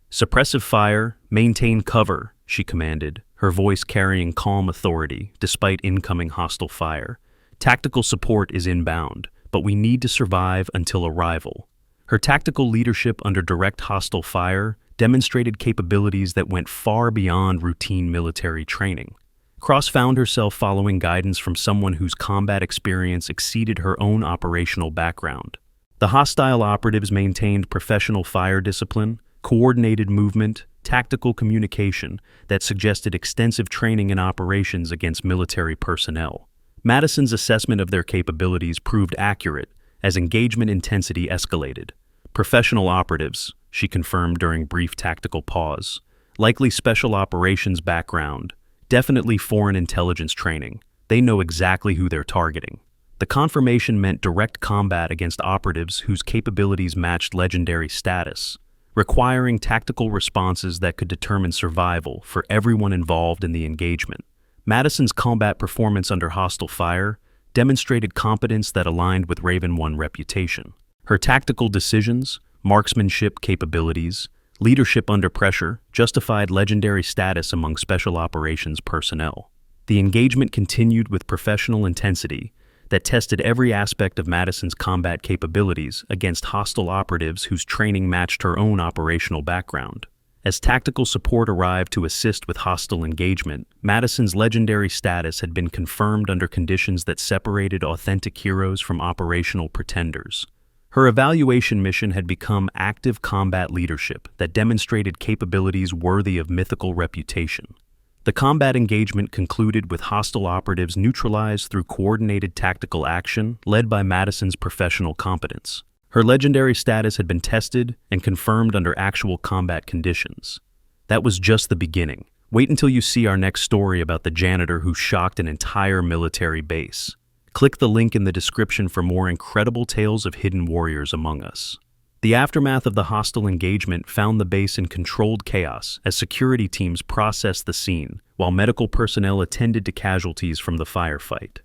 "Suppressive fire, maintain cover," she commanded, her voice carrying calm authority despite incoming hostile fire. "Tactical support is inbound, but we need to survive until arrival." Her tactical leadership under direct hostile fire demonstrated capabilities that went far beyond routine military training. Cross found herself following guidance from someone whose combat experience exceeded her own operational background. The hostile operatives maintained professional fire discipline, coordinated movement, tactical communication that suggested extensive training in operations against military personnel. Madison's assessment of their capabilities proved accurate as engagement intensity escalated. "Professional operatives," she confirmed during brief tactical pause. "Likely special operations background. Definitely foreign intelligence training. They know exactly who they're targeting." The confirmation meant direct combat against operatives whose capabilities matched legendary status, requiring tactical responses that could determine survival for everyone involved in the engagement. Madison's combat performance under hostile fire demonstrated competence that aligned with Raven One reputation. Her tactical decisions, marksmanship capabilities, leadership under pressure justified legendary status among special operations personnel. The engagement continued with professional intensity that tested every aspect of Madison's combat capabilities against hostile operatives whose training matched her own operational background. As tactical support arrived to assist with hostile engagement, Madison's legendary status had been confirmed under conditions that separated authentic heroes from operational pretenders. Her evaluation mission had become active combat leadership that demonstrated capabilities worthy of mythical reputation. The combat engagement concluded with hostile operatives neutralized through coordinated tactical action led by Madison's professional competence. Her legendary status had been tested and confirmed under actual combat conditions. That was just the beginning. Wait until you see our next story about the janitor who shocked an entire military base. Click the link in the description for more incredible tales of hidden warriors among us. The aftermath of the hostile engagement found the base in controlled chaos as security teams processed the scene, while medical personnel attended to casualties from the firefight.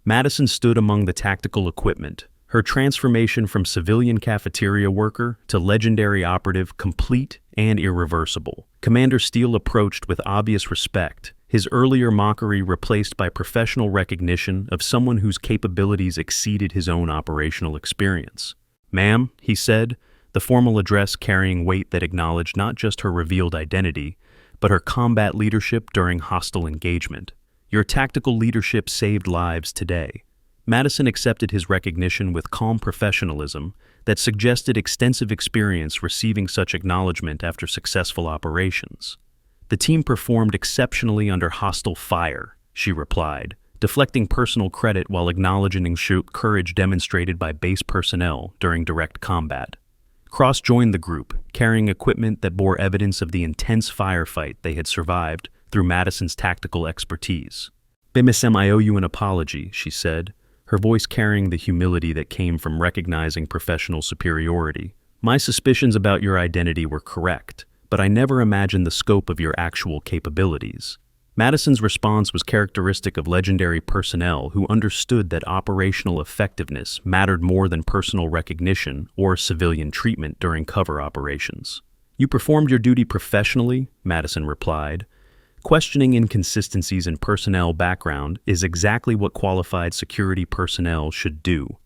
Madison stood among the tactical equipment, her transformation from civilian cafeteria worker to legendary operative complete and irreversible. Commander Steele approached with obvious respect, his earlier mockery replaced by professional recognition of someone whose capabilities exceeded his own operational experience. "Ma'am," he said, the formal address carrying weight that acknowledged not just her revealed identity, but her combat leadership during hostile engagement. "Your tactical leadership saved lives today." Madison accepted his recognition with calm professionalism that suggested extensive experience receiving such acknowledgement after successful operations. "The team performed exceptionally under hostile fire," she replied, deflecting personal credit while acknowledging courage demonstrated by base personnel during direct combat. Cross joined the group, carrying equipment that bore evidence of the intense firefight they had survived through Madison's tactical expertise. "BMSM, I owe you an apology," she said, her voice carrying the humility that came from recognizing professional superiority. "My suspicions about your identity were correct, but I never imagined the scope of your actual capabilities." Madison's response was characteristic of legendary personnel who understood that operational effectiveness mattered more than personal recognition or civilian treatment during cover operations. "You performed your duty professionally," Madison replied. "Questioning inconsistencies in personnel background is exactly what qualified security personnel should do."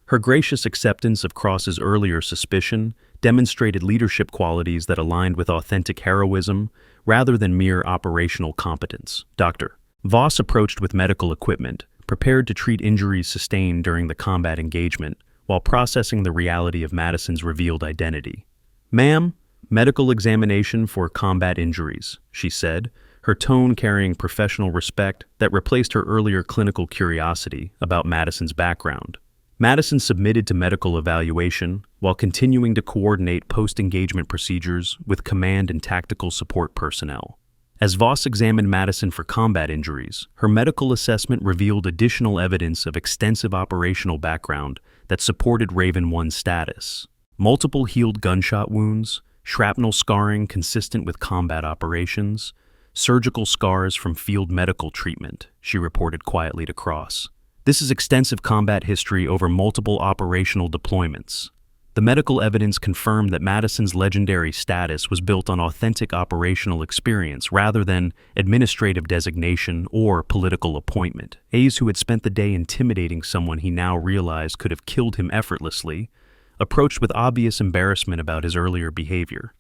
Her gracious acceptance of Cross's earlier suspicion demonstrated leadership qualities that aligned with authentic heroism rather than mere operational competence. Dr. Voss approached with medical equipment, prepared to treat injuries sustained during the combat engagement while processing the reality of Madison's revealed identity. "Ma'am, medical examination for combat injuries," she said, her tone carrying professional respect that replaced her earlier clinical curiosity about Madison's background. Madison submitted to medical evaluation while continuing to coordinate post-engagement procedures with command and tactical support personnel. As Voss examined Madison for combat injuries, her medical assessment revealed additional evidence of extensive operational background that supported Raven 1's status. Multiple healed gunshot wounds, shrapnel scarring consistent with combat operations, surgical scars from field medical treatment, she reported quietly to Cross. "This is extensive combat history over multiple operational deployments." The medical evidence confirmed that Madison's legendary status was built on authentic operational experience rather than administrative designation or political appointment. Hayes, who had spent the day intimidating someone he now realized could have killed him effortlessly, approached with obvious embarrassment about his earlier behavior.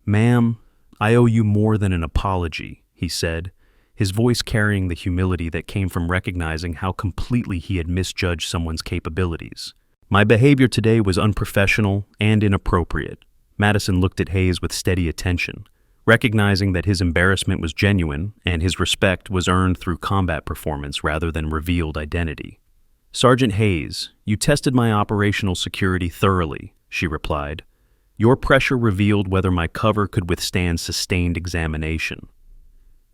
"Ma'am, I owe you more than an apology," he said, his voice carrying the humility that came from recognizing how completely he had misjudged someone's capabilities. "My behavior today was unprofessional and inappropriate." Madison looked at Hayes with steady attention, recognizing that his embarrassment was genuine and his respect was earned through combat performance rather than revealed identity. "Sergeant Hayes, you tested my operational security thoroughly," she replied. "Your pressure revealed whether my cover could withstand sustained examination.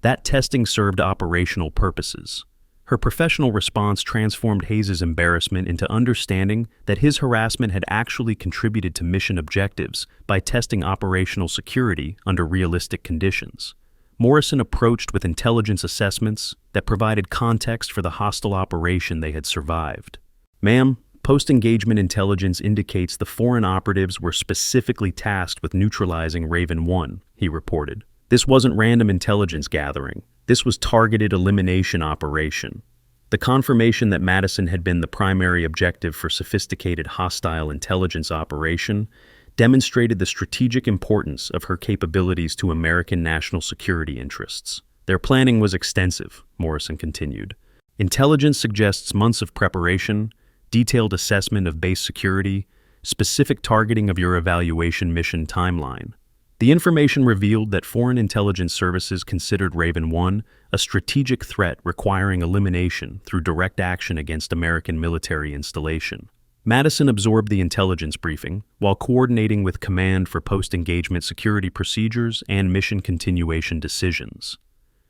That testing served operational purposes." Her professional response transformed Hayes' embarrassment into understanding that his harassment had actually contributed to mission objectives by testing operational security under realistic conditions. Morrison approached with intelligence assessments that provided context for the hostile operation they had survived. "Ma'am, post-engagement intelligence indicates the foreign operatives were specifically tasked with neutralizing Raven 1, he reported. "This wasn't random intelligence gathering. This was targeted elimination operation." The confirmation that Madison had been the primary objective for sophisticated hostile intelligence operation demonstrated the strategic importance of her capabilities to American national security interests. Their planning was extensive, Morrison continued. Intelligence suggests months of preparation, detailed assessment of base security, specific targeting of your evaluation mission timeline. The information revealed that foreign intelligence services considered Raven 1 a strategic threat requiring elimination through direct action against American military installation. Madison absorbed the intelligence briefing while coordinating with command for post-engagement security procedures and mission continuation decisions.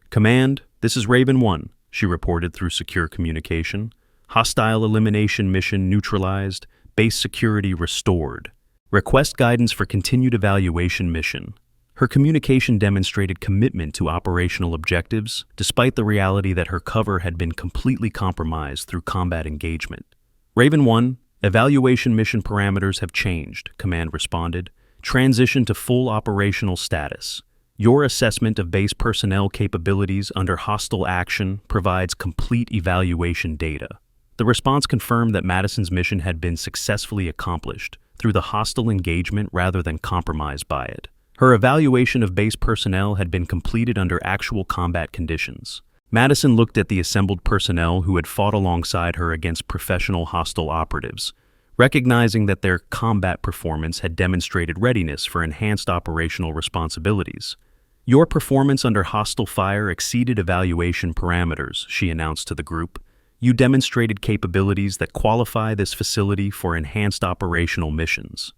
"Command, this is Raven 1, she reported through secure communication. "Hostile elimination mission neutralized, base security restored. Request guidance for continued evaluation mission." Her communication demonstrated commitment to operational objectives, despite the reality that her cover had been completely compromised through combat engagement. "Raven 1, evaluation mission parameters have changed," command responded. "Transition to full operational status. Your assessment of base personnel capabilities under hostile action provides complete evaluation data." The response confirmed that Madison's mission had been successfully accomplished through the hostile engagement rather than compromised by it. Her evaluation of base personnel had been completed under actual combat conditions. Madison looked at the assembled personnel who had fought alongside her against professional hostile operatives, recognizing that their combat performance had demonstrated readiness for enhanced operational responsibilities. "Your performance under hostile fire exceeded evaluation parameters," she announced to the group. "You demonstrated capabilities that qualify this facility for enhanced operational missions."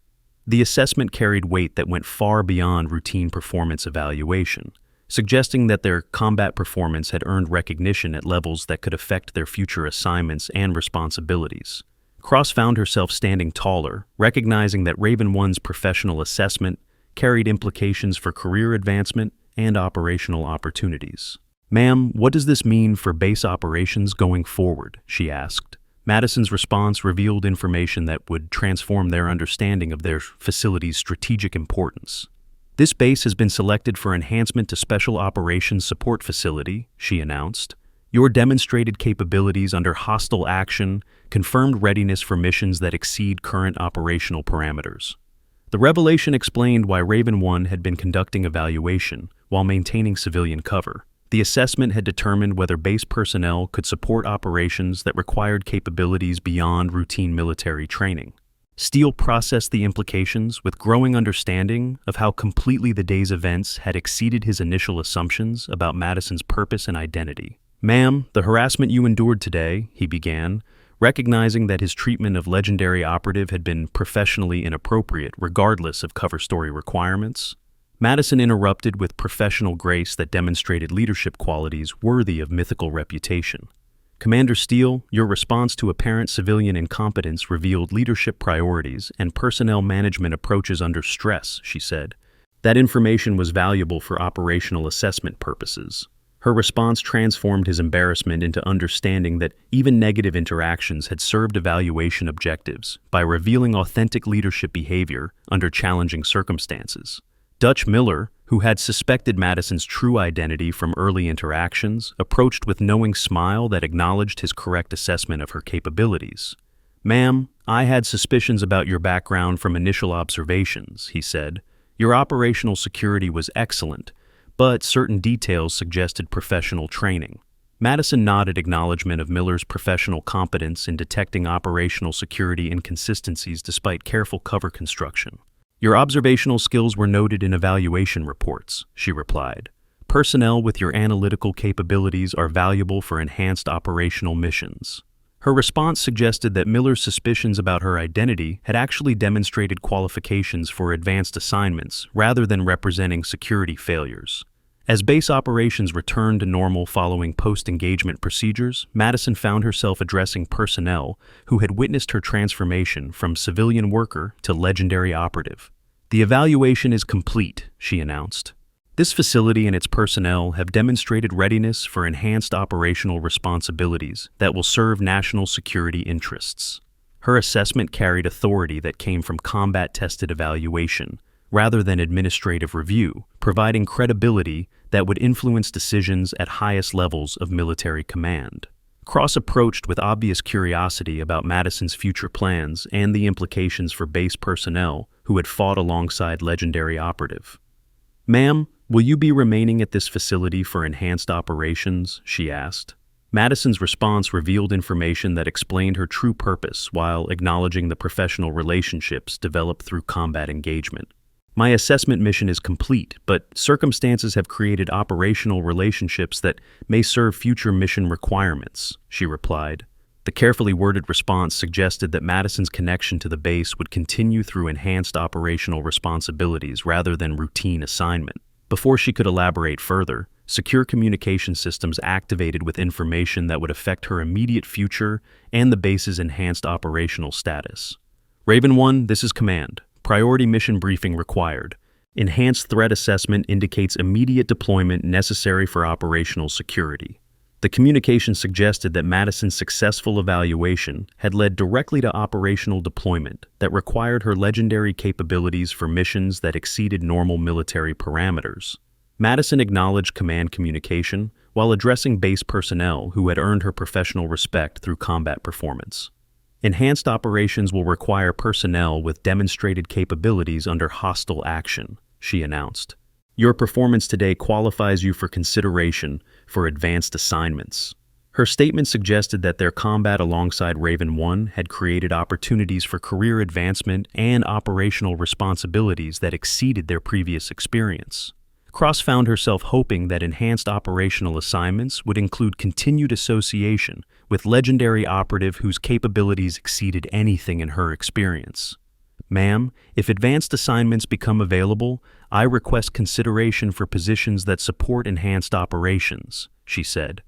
The assessment carried weight that went far beyond routine performance evaluation, suggesting that their combat performance had earned recognition at levels that could affect their future assignments and responsibilities. Cross found herself standing taller, recognizing that Raven 1's professional assessment carried implications for career advancement and operational opportunities. "Ma'am, what does this mean for base operations going forward?" she asked. Madison's response revealed information that would transform their understanding of their facility's strategic importance. "This base has been selected for enhancement to Special Operations Support Facility," she announced. "Your demonstrated capabilities under hostile action confirmed readiness for missions that exceed current operational parameters." The revelation explained why Raven 1 had been conducting evaluation while maintaining civilian cover. The assessment had determined whether base personnel could support operations that required capabilities beyond routine military training. Steele processed the implications with growing understanding of how completely the day's events had exceeded his initial assumptions about Madison's purpose and identity. "Ma'am, the harassment you endured today," he began, recognizing that his treatment of legendary operative had been professionally inappropriate regardless of cover story requirements. Madison interrupted with professional grace that demonstrated leadership qualities worthy of mythical reputation. "Commander Steele, your response to apparent civilian incompetence revealed leadership priorities and personnel management approaches under stress," she said. "That information was valuable for operational assessment purposes." Her response transformed his embarrassment into understanding that even negative interactions had served evaluation objectives by revealing authentic leadership behavior under challenging circumstances. Dutch Miller, who had suspected Madison's true identity from early interactions, approached with knowing smile that acknowledged his correct assessment of her capabilities. "Ma'am, I had suspicions about your background from initial observations," he said. "Your operational security was excellent, but certain details suggested professional training." Madison nodded acknowledgement of Miller's professional competence in detecting operational security inconsistencies despite careful cover construction. "Your observational skills were noted in evaluation reports," she replied. "Personnel with your analytical capabilities are valuable for enhanced operational missions." Her response suggested that Miller's suspicions about her identity had actually demonstrated qualifications for advanced assignments rather than representing security failures. As base operations returned to normal following post-engagement procedures, Madison found herself addressing personnel who had witnessed her transformation from civilian worker to legendary operative. "The evaluation is complete," she announced. "This facility and its personnel have demonstrated readiness for enhanced operational responsibilities that will serve national security interests." Her assessment carried authority that came from combat-tested evaluation, rather than administrative review, providing credibility that would influence decisions at highest levels of military command. Cross approached with obvious curiosity about Madison's future plans and the implications for base personnel who had fought alongside legendary operative. "Ma'am, will you be remaining at this facility for enhanced operations?" she asked. Madison's response revealed information that explained her true purpose while acknowledging the professional relationships developed through combat engagement. "My assessment mission is complete, but circumstances have created operational relationships that may serve future mission requirements," she replied. The carefully worded response suggested that Madison's connection to the base would continue through enhanced operational responsibilities rather than routine assignment. Before she could elaborate further, secure communication systems activated with information that would affect her immediate future and the base's enhanced operational status. "Raven 1, this is Command. Priority mission briefing required. Enhanced threat assessment indicates immediate deployment necessary for operational security." The communication suggested that Madison's successful evaluation had led directly to operational deployment that required her legendary capabilities for missions that exceeded normal military parameters. Madison acknowledged command communication while addressing base personnel who had earned her professional respect through combat performance. "Enhanced operations will require personnel with demonstrated capabilities under hostile action," she announced. "Your performance today qualifies you for consideration for advanced assignments." Her statement suggested that their combat alongside Raven 1 had created opportunities for career advancement and operational responsibilities that exceeded their previous experience. Cross found herself hoping that enhanced operational assignments would include continued association with legendary operative whose capabilities exceeded anything in her experience. "Ma'am, if advanced assignments become available, I request consideration for positions that support enhanced operations," she said.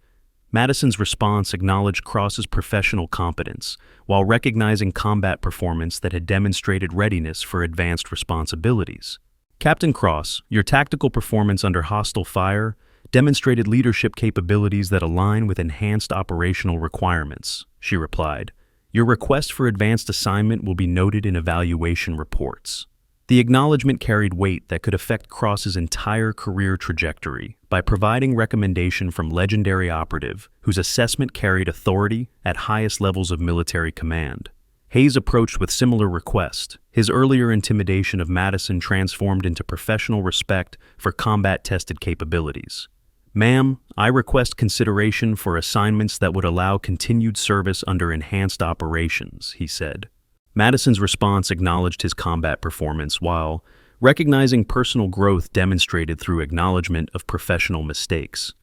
Madison's response acknowledged Cross's professional competence, while recognizing combat performance that had demonstrated readiness for advanced responsibilities. "Captain Cross, your tactical performance under hostile fire demonstrated leadership capabilities that align with enhanced operational requirements," she replied. "Your request for advanced assignment will be noted in evaluation reports." The acknowledgement carried weight that could affect Cross's entire career trajectory by providing recommendation from legendary operative whose assessment carried authority at highest levels of military command. Hayes approached with similar request, his earlier intimidation of Madison transformed into professional respect for combat-tested capabilities. "Ma'am, I request consideration for assignments that would allow continued service under enhanced operations," he said. Madison's response acknowledged his combat performance while recognizing personal growth demonstrated through acknowledgement of professional mistakes.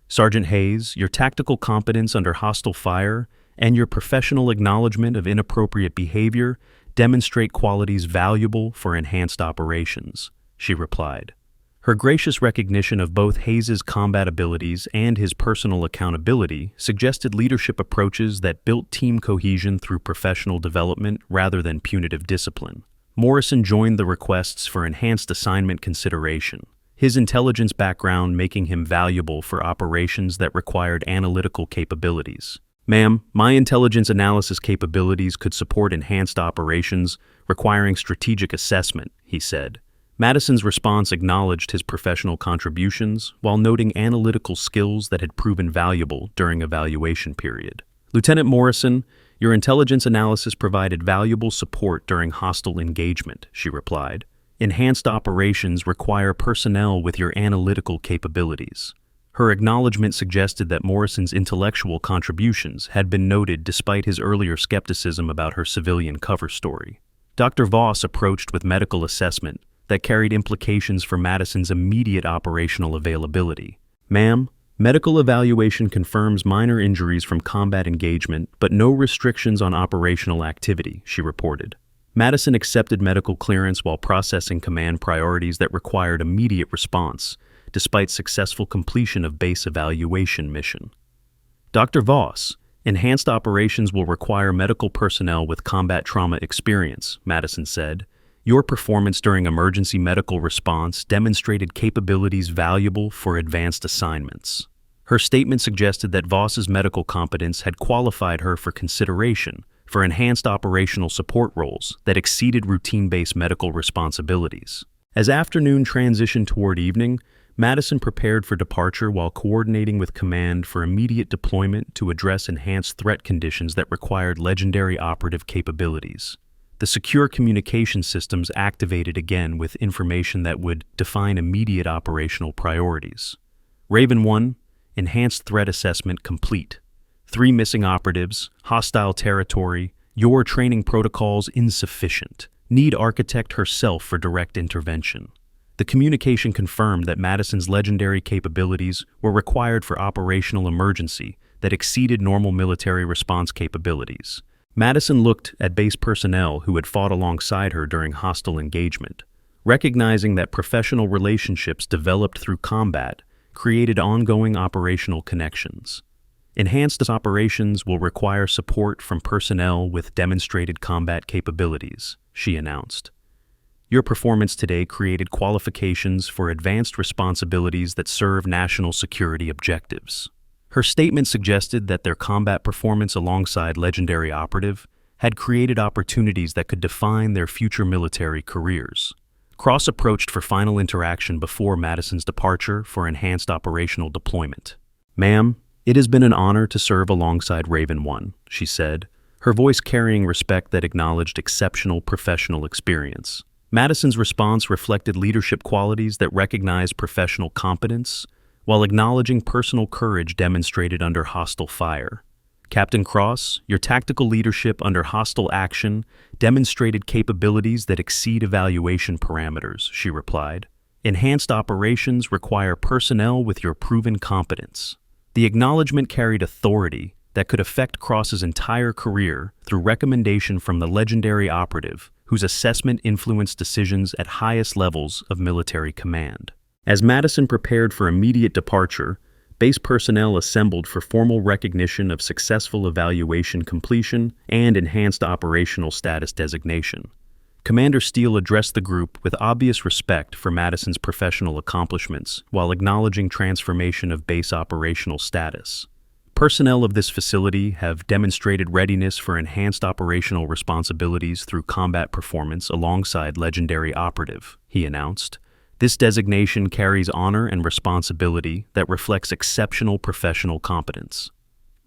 "Sergeant Hayes, your tactical competence under hostile fire and your professional acknowledgement of inappropriate behavior demonstrate qualities valuable for enhanced operations," she replied. Her gracious recognition of both Hayes's combat abilities and his personal accountability suggested leadership approaches that built team cohesion through professional development rather than punitive discipline. Morrison joined the requests for enhanced assignment consideration, his intelligence background making him valuable for operations that required analytical capabilities. "Ma'am, my intelligence analysis capabilities could support enhanced operations requiring strategic assessment," he said. Madison's response acknowledged his professional contributions while noting analytical skills that had proven valuable during evaluation period. "Lieutenant Morrison, your intelligence analysis provided valuable support during hostile engagement," she replied. "Enhanced operations require personnel with your analytical capabilities." Her acknowledgement suggested that Morrison's intellectual contributions had been noted despite his earlier skepticism about her civilian cover story. Dr. Voss approached with medical assessment that carried implications for Madison's immediate operational availability. "Ma'am, medical evaluation confirms minor injuries from combat engagement, but no restrictions on operational activity," she reported. Madison accepted medical clearance while processing command priorities that required immediate response, despite successful completion of base evaluation mission. "Dr. Voss, enhanced operations will require medical personnel with combat trauma experience," Madison said. "Your performance during emergency medical response demonstrated capabilities valuable for advanced assignments." Her statement suggested that Voss's medical competence had qualified her for consideration for enhanced operational support roles that exceeded routine-based medical responsibilities. As afternoon transitioned toward evening, Madison prepared for departure while coordinating with command for immediate deployment to address enhanced threat conditions that required legendary operative capabilities. The secure communication systems activated again with information that would define immediate operational priorities. Raven 1, enhanced threat assessment complete. 3 missing operatives, hostile territory, your training protocols insufficient. Need architect herself for direct intervention. The communication confirmed that Madison's legendary capabilities were required for operational emergency that exceeded normal military response capabilities. Madison looked at base personnel who had fought alongside her during hostile engagement, recognizing that professional relationships developed through combat created ongoing operational connections. Enhanced operations will require support from personnel with demonstrated combat capabilities, she announced. Your performance today created qualifications for advanced responsibilities that serve national security objectives. Her statement suggested that their combat performance alongside Legendary Operative had created opportunities that could define their future military careers. Cross approached for final interaction before Madison's departure for enhanced operational deployment. "Ma'am, it has been an honor to serve alongside Raven 1, she said, her voice carrying respect that acknowledged exceptional professional experience. Madison's response reflected leadership qualities that recognized professional competence, while acknowledging personal courage demonstrated under hostile fire. Captain Cross, your tactical leadership under hostile action demonstrated capabilities that exceed evaluation parameters, she replied. Enhanced operations require personnel with your proven competence. The acknowledgement carried authority that could affect Cross's entire career through recommendation from the legendary operative, whose assessment influenced decisions at highest levels of military command. As Madison prepared for immediate departure, base personnel assembled for formal recognition of successful evaluation completion and enhanced operational status designation. Commander Steele addressed the group with obvious respect for Madison's professional accomplishments while acknowledging transformation of base operational status. Personnel of this facility have demonstrated readiness for enhanced operational responsibilities through combat performance alongside Legendary Operative, he announced. This designation carries honor and responsibility that reflects exceptional professional competence.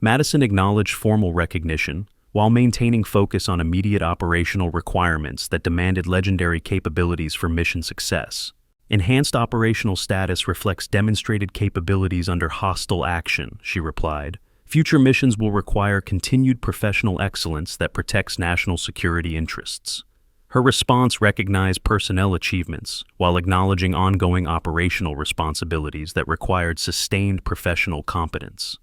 Madison acknowledged formal recognition while maintaining focus on immediate operational requirements that demanded legendary capabilities for mission success. Enhanced operational status reflects demonstrated capabilities under hostile action, she replied. Future missions will require continued professional excellence that protects national security interests. Her response recognized personnel achievements while acknowledging ongoing operational responsibilities that required sustained professional competence.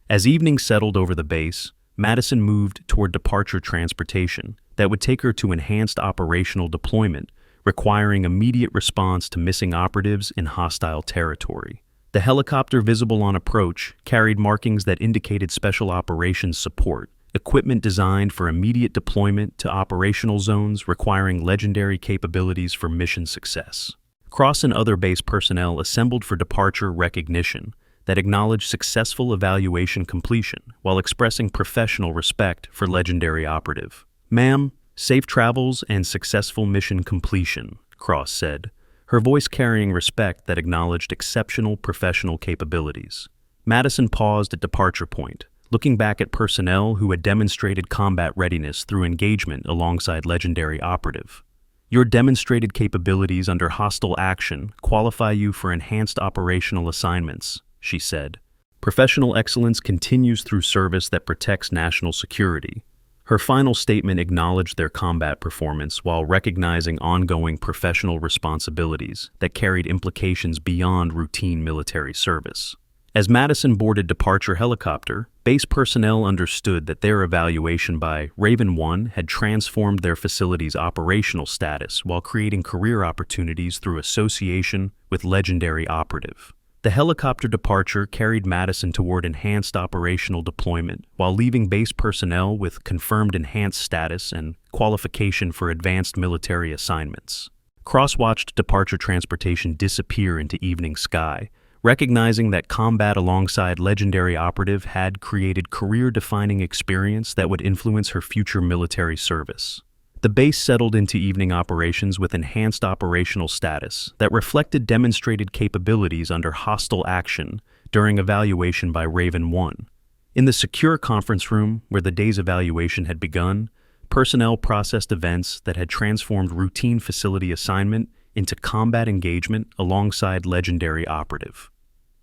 As evening settled over the base, Madison moved toward departure transportation that would take her to enhanced operational deployment, requiring immediate response to missing operatives in hostile territory. The helicopter visible on approach carried markings that indicated special operations support, equipment designed for immediate deployment to operational zones requiring legendary capabilities for mission success. Cross and other base personnel assembled for departure recognition that acknowledged successful evaluation completion while expressing professional respect for Legendary Operative. "Ma'am, safe travels and successful mission completion," Cross said, her voice carrying respect that acknowledged exceptional professional capabilities. Madison paused at departure point, looking back at personnel who had demonstrated combat readiness through engagement alongside Legendary Operative. "Your demonstrated capabilities under hostile action qualify you for enhanced operational assignments," she said. "Professional excellence continues through service that protects national security." Her final statement acknowledged their combat performance while recognizing ongoing professional responsibilities that carried implications beyond routine military service. As Madison boarded departure helicopter, base personnel understood that their evaluation by Raven 1 had transformed their facility's operational status while creating career opportunities through association with Legendary Operative. The helicopter departure carried Madison toward enhanced operational deployment while leaving base personnel with confirmed enhanced status and qualification for advanced military assignments. Cross watched departure transportation disappear into evening sky, recognizing that combat alongside Legendary Operative had created career-defining experience that would influence her future military service. The base settled into evening operations with enhanced operational status that reflected demonstrated capabilities under hostile action during evaluation by Raven 1. In the secure conference room where the day's evaluation had begun, Personnel processed events that had transformed routine facility assignment into combat engagement alongside legendary operative.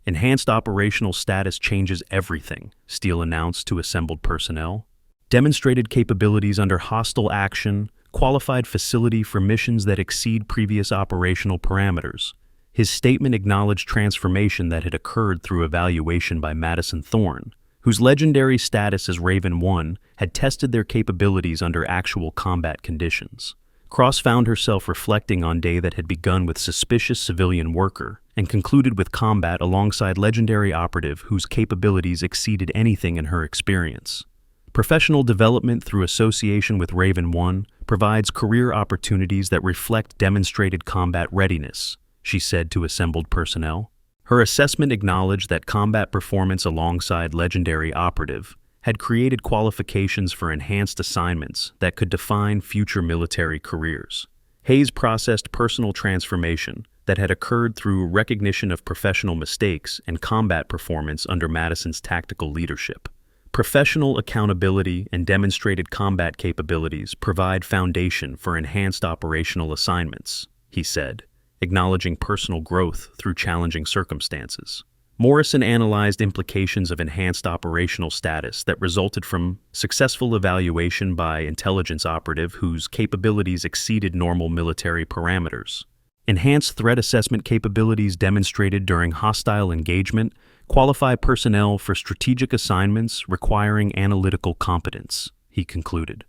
Enhanced operational status changes everything, Steele announced to assembled personnel. Demonstrated capabilities under hostile action, qualified facility for missions that exceed previous operational parameters. His statement acknowledged transformation that had occurred through evaluation by Madison Thorne, whose legendary status as Raven 1 had tested their capabilities under actual combat conditions. Cross found herself reflecting on day that had begun with suspicious civilian worker and concluded with combat alongside legendary operative whose capabilities exceeded anything in her experience. Professional development through association with Raven 1 provides career opportunities that reflect demonstrated combat readiness, she said to assembled personnel. Her assessment acknowledged that combat performance alongside legendary operative had created qualifications for enhanced assignments that could define future military careers. Hayes processed personal transformation that had occurred through recognition of professional mistakes and combat performance under Madison's tactical leadership. Professional accountability and demonstrated combat capabilities provide foundation for enhanced operational assignments, he said, acknowledging personal growth through challenging circumstances. Morrison analyzed implications of enhanced operational status that resulted from successful evaluation by intelligence operative whose capabilities exceeded normal military parameters. Enhanced threat assessment capabilities demonstrated during hostile engagement qualify personnel for strategic assignments requiring analytical competence, he concluded.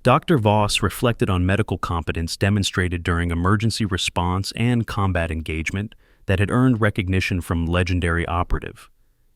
Dr. Voss reflected on medical competence demonstrated during emergency response and combat engagement that had earned recognition from legendary operative.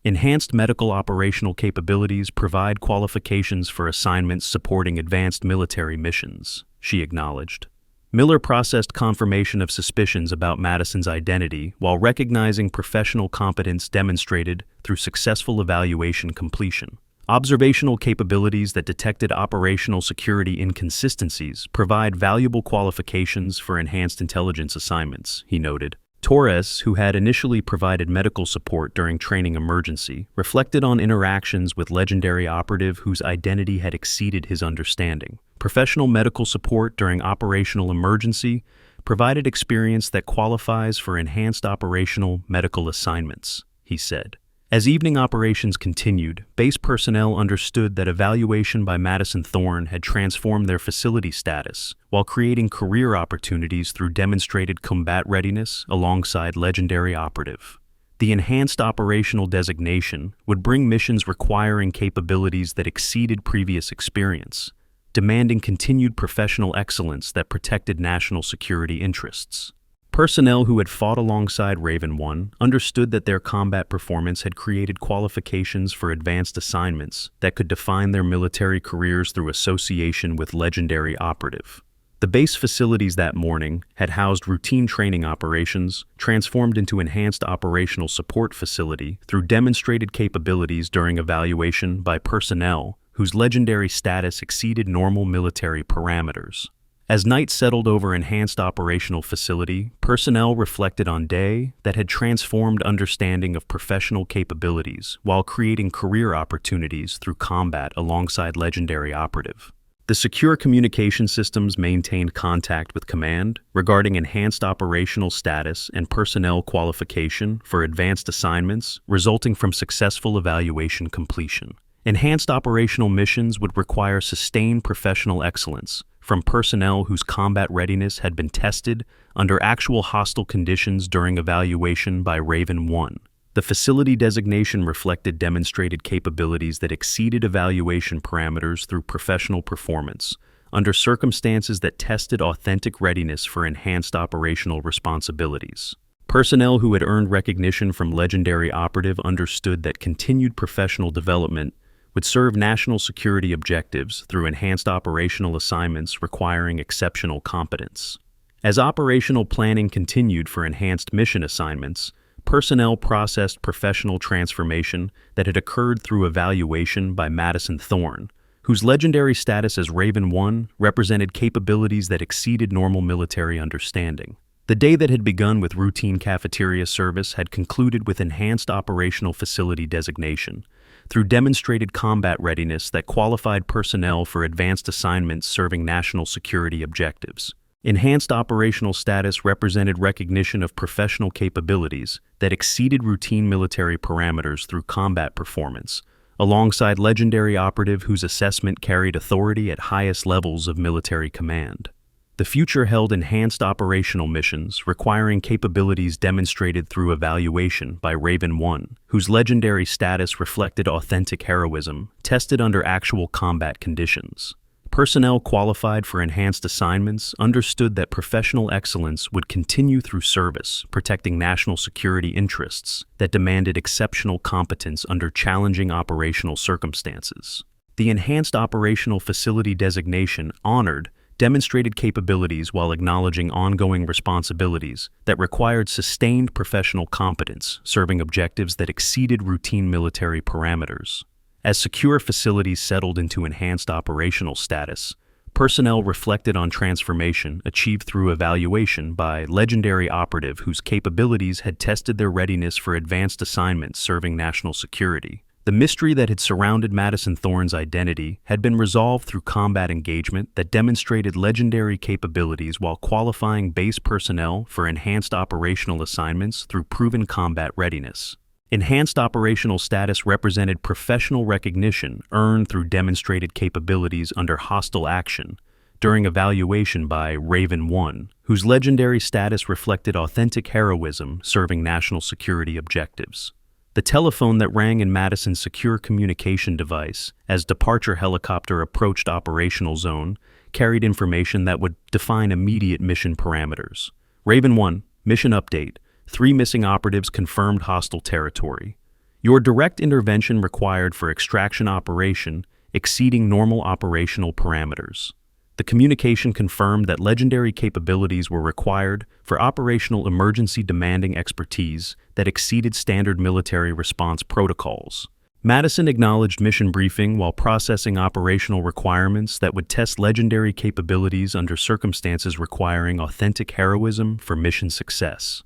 Enhanced medical operational capabilities provide qualifications for assignments supporting advanced military missions, she acknowledged. Miller processed confirmation of suspicions about Madison's identity while recognizing professional competence demonstrated through successful evaluation completion. Observational capabilities that detected operational security inconsistencies provide valuable qualifications for enhanced intelligence assignments, he noted. Torres, who had initially provided medical support during training emergency, reflected on interactions with legendary operative whose identity had exceeded his understanding. Professional medical support during operational emergency provided experience that qualifies for enhanced operational medical assignments, he said. As evening operations continued, base personnel understood that evaluation by Madison Thorne had transformed their facility status while creating career opportunities through demonstrated combat readiness alongside legendary operative. The enhanced operational designation would bring missions requiring capabilities that exceeded previous experience, demanding continued professional excellence that protected national security interests. Personnel who had fought alongside Raven 1 understood that their combat performance had created qualifications for advanced assignments that could define their military careers through association with legendary operative. The base facilities that morning had housed routine training operations, transformed into enhanced operational support facility through demonstrated capabilities during evaluation by personnel whose legendary status exceeded normal military parameters. As night settled over enhanced operational facility, personnel reflected on day that had transformed understanding of professional capabilities while creating career opportunities through combat alongside legendary operative. The secure communication systems maintained contact with command regarding enhanced operational status and personnel qualification for advanced assignments resulting from successful evaluation completion. Enhanced operational missions would require sustained professional excellence from personnel whose combat readiness had been tested under actual hostile conditions during evaluation by Raven 1. The facility designation reflected demonstrated capabilities that exceeded evaluation parameters through professional performance, under circumstances that tested authentic readiness for enhanced operational responsibilities. Personnel who had earned recognition from legendary operative understood that continued professional development would serve national security objectives through enhanced operational assignments requiring exceptional competence. As operational planning continued for enhanced mission assignments, personnel processed professional transformation that had occurred through evaluation by Madison Thorne, whose legendary status as Raven 1 represented capabilities that exceeded normal military understanding. The day that had begun with routine cafeteria service had concluded with enhanced operational facility designation, through demonstrated combat readiness that qualified personnel for advanced assignments serving national security objectives. Enhanced operational status represented recognition of professional capabilities that exceeded routine military parameters through combat performance, alongside legendary operative whose assessment carried authority at highest levels of military command. The future held enhanced operational missions requiring capabilities demonstrated through evaluation by Raven 1, whose legendary status reflected authentic heroism, tested under actual combat conditions. Personnel qualified for enhanced assignments understood that professional excellence would continue through service, protecting national security interests that demanded exceptional competence under challenging operational circumstances. The Enhanced Operational Facility designation honored demonstrated capabilities while acknowledging ongoing responsibilities that required sustained professional competence, serving objectives that exceeded routine military parameters. As secure facilities settled into enhanced operational status, personnel reflected on transformation achieved through evaluation by legendary operative whose capabilities had tested their readiness for advanced assignments serving national security. The mystery that had surrounded Madison Thorne's identity had been resolved through combat engagement that demonstrated legendary capabilities while qualifying base personnel for enhanced operational assignments through proven combat readiness. Enhanced operational status represented professional recognition earned through demonstrated capabilities under hostile action during evaluation by Raven 1, whose legendary status reflected authentic heroism serving national security objectives. The telephone that rang in Madison's secure communication device as departure helicopter approached operational zone carried information that would define immediate mission parameters. Raven 1, mission update. 3 missing operatives confirmed hostile territory. Your direct intervention required for extraction operation exceeding normal operational parameters. The communication confirmed that legendary capabilities were required for operational emergency demanding expertise that exceeded standard military response protocols. Madison acknowledged mission briefing while processing operational requirements that would test legendary capabilities under circumstances requiring authentic heroism for mission success.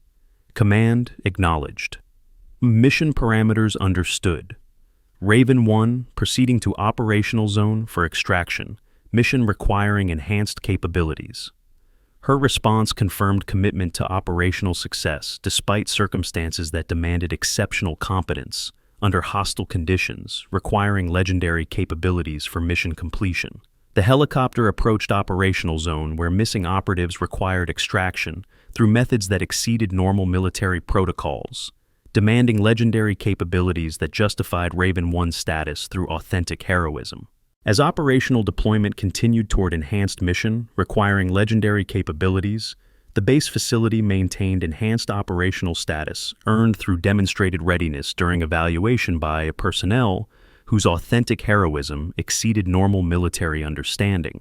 Command acknowledged. Mission parameters understood. Raven 1 proceeding to operational zone for extraction, mission requiring enhanced capabilities. Her response confirmed commitment to operational success despite circumstances that demanded exceptional competence under hostile conditions, requiring legendary capabilities for mission completion. The helicopter approached operational zone where missing operatives required extraction through methods that exceeded normal military protocols, demanding legendary capabilities that justified Raven 1's status through authentic heroism. As operational deployment continued toward enhanced mission, requiring legendary capabilities, the base facility maintained enhanced operational status earned through demonstrated readiness during evaluation by personnel whose authentic heroism exceeded normal military understanding.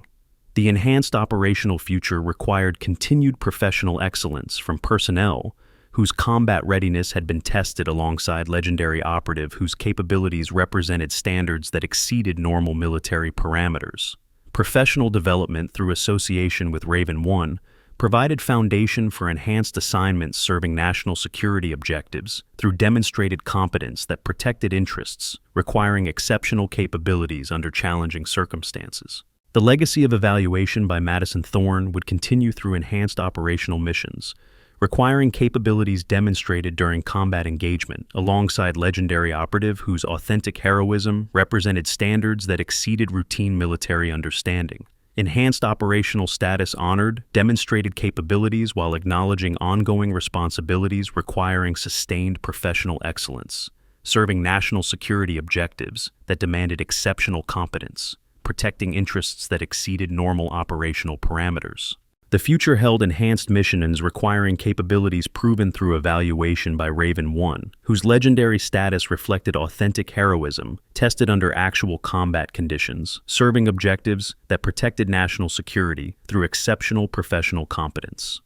The enhanced operational future required continued professional excellence from personnel whose combat readiness had been tested alongside legendary operative whose capabilities represented standards that exceeded normal military parameters. Professional development through association with Raven 1 provided foundation for enhanced assignments serving national security objectives through demonstrated competence that protected interests, requiring exceptional capabilities under challenging circumstances. The legacy of evaluation by Madison Thorne would continue through enhanced operational missions, requiring capabilities demonstrated during combat engagement alongside legendary operative whose authentic heroism represented standards that exceeded routine military understanding. Enhanced operational status honored demonstrated capabilities while acknowledging ongoing responsibilities requiring sustained professional excellence, serving national security objectives that demanded exceptional competence, protecting interests that exceeded normal operational parameters. The future held enhanced missions requiring capabilities proven through evaluation by Raven 1, whose legendary status reflected authentic heroism, tested under actual combat conditions, serving objectives that protected national security through exceptional professional competence.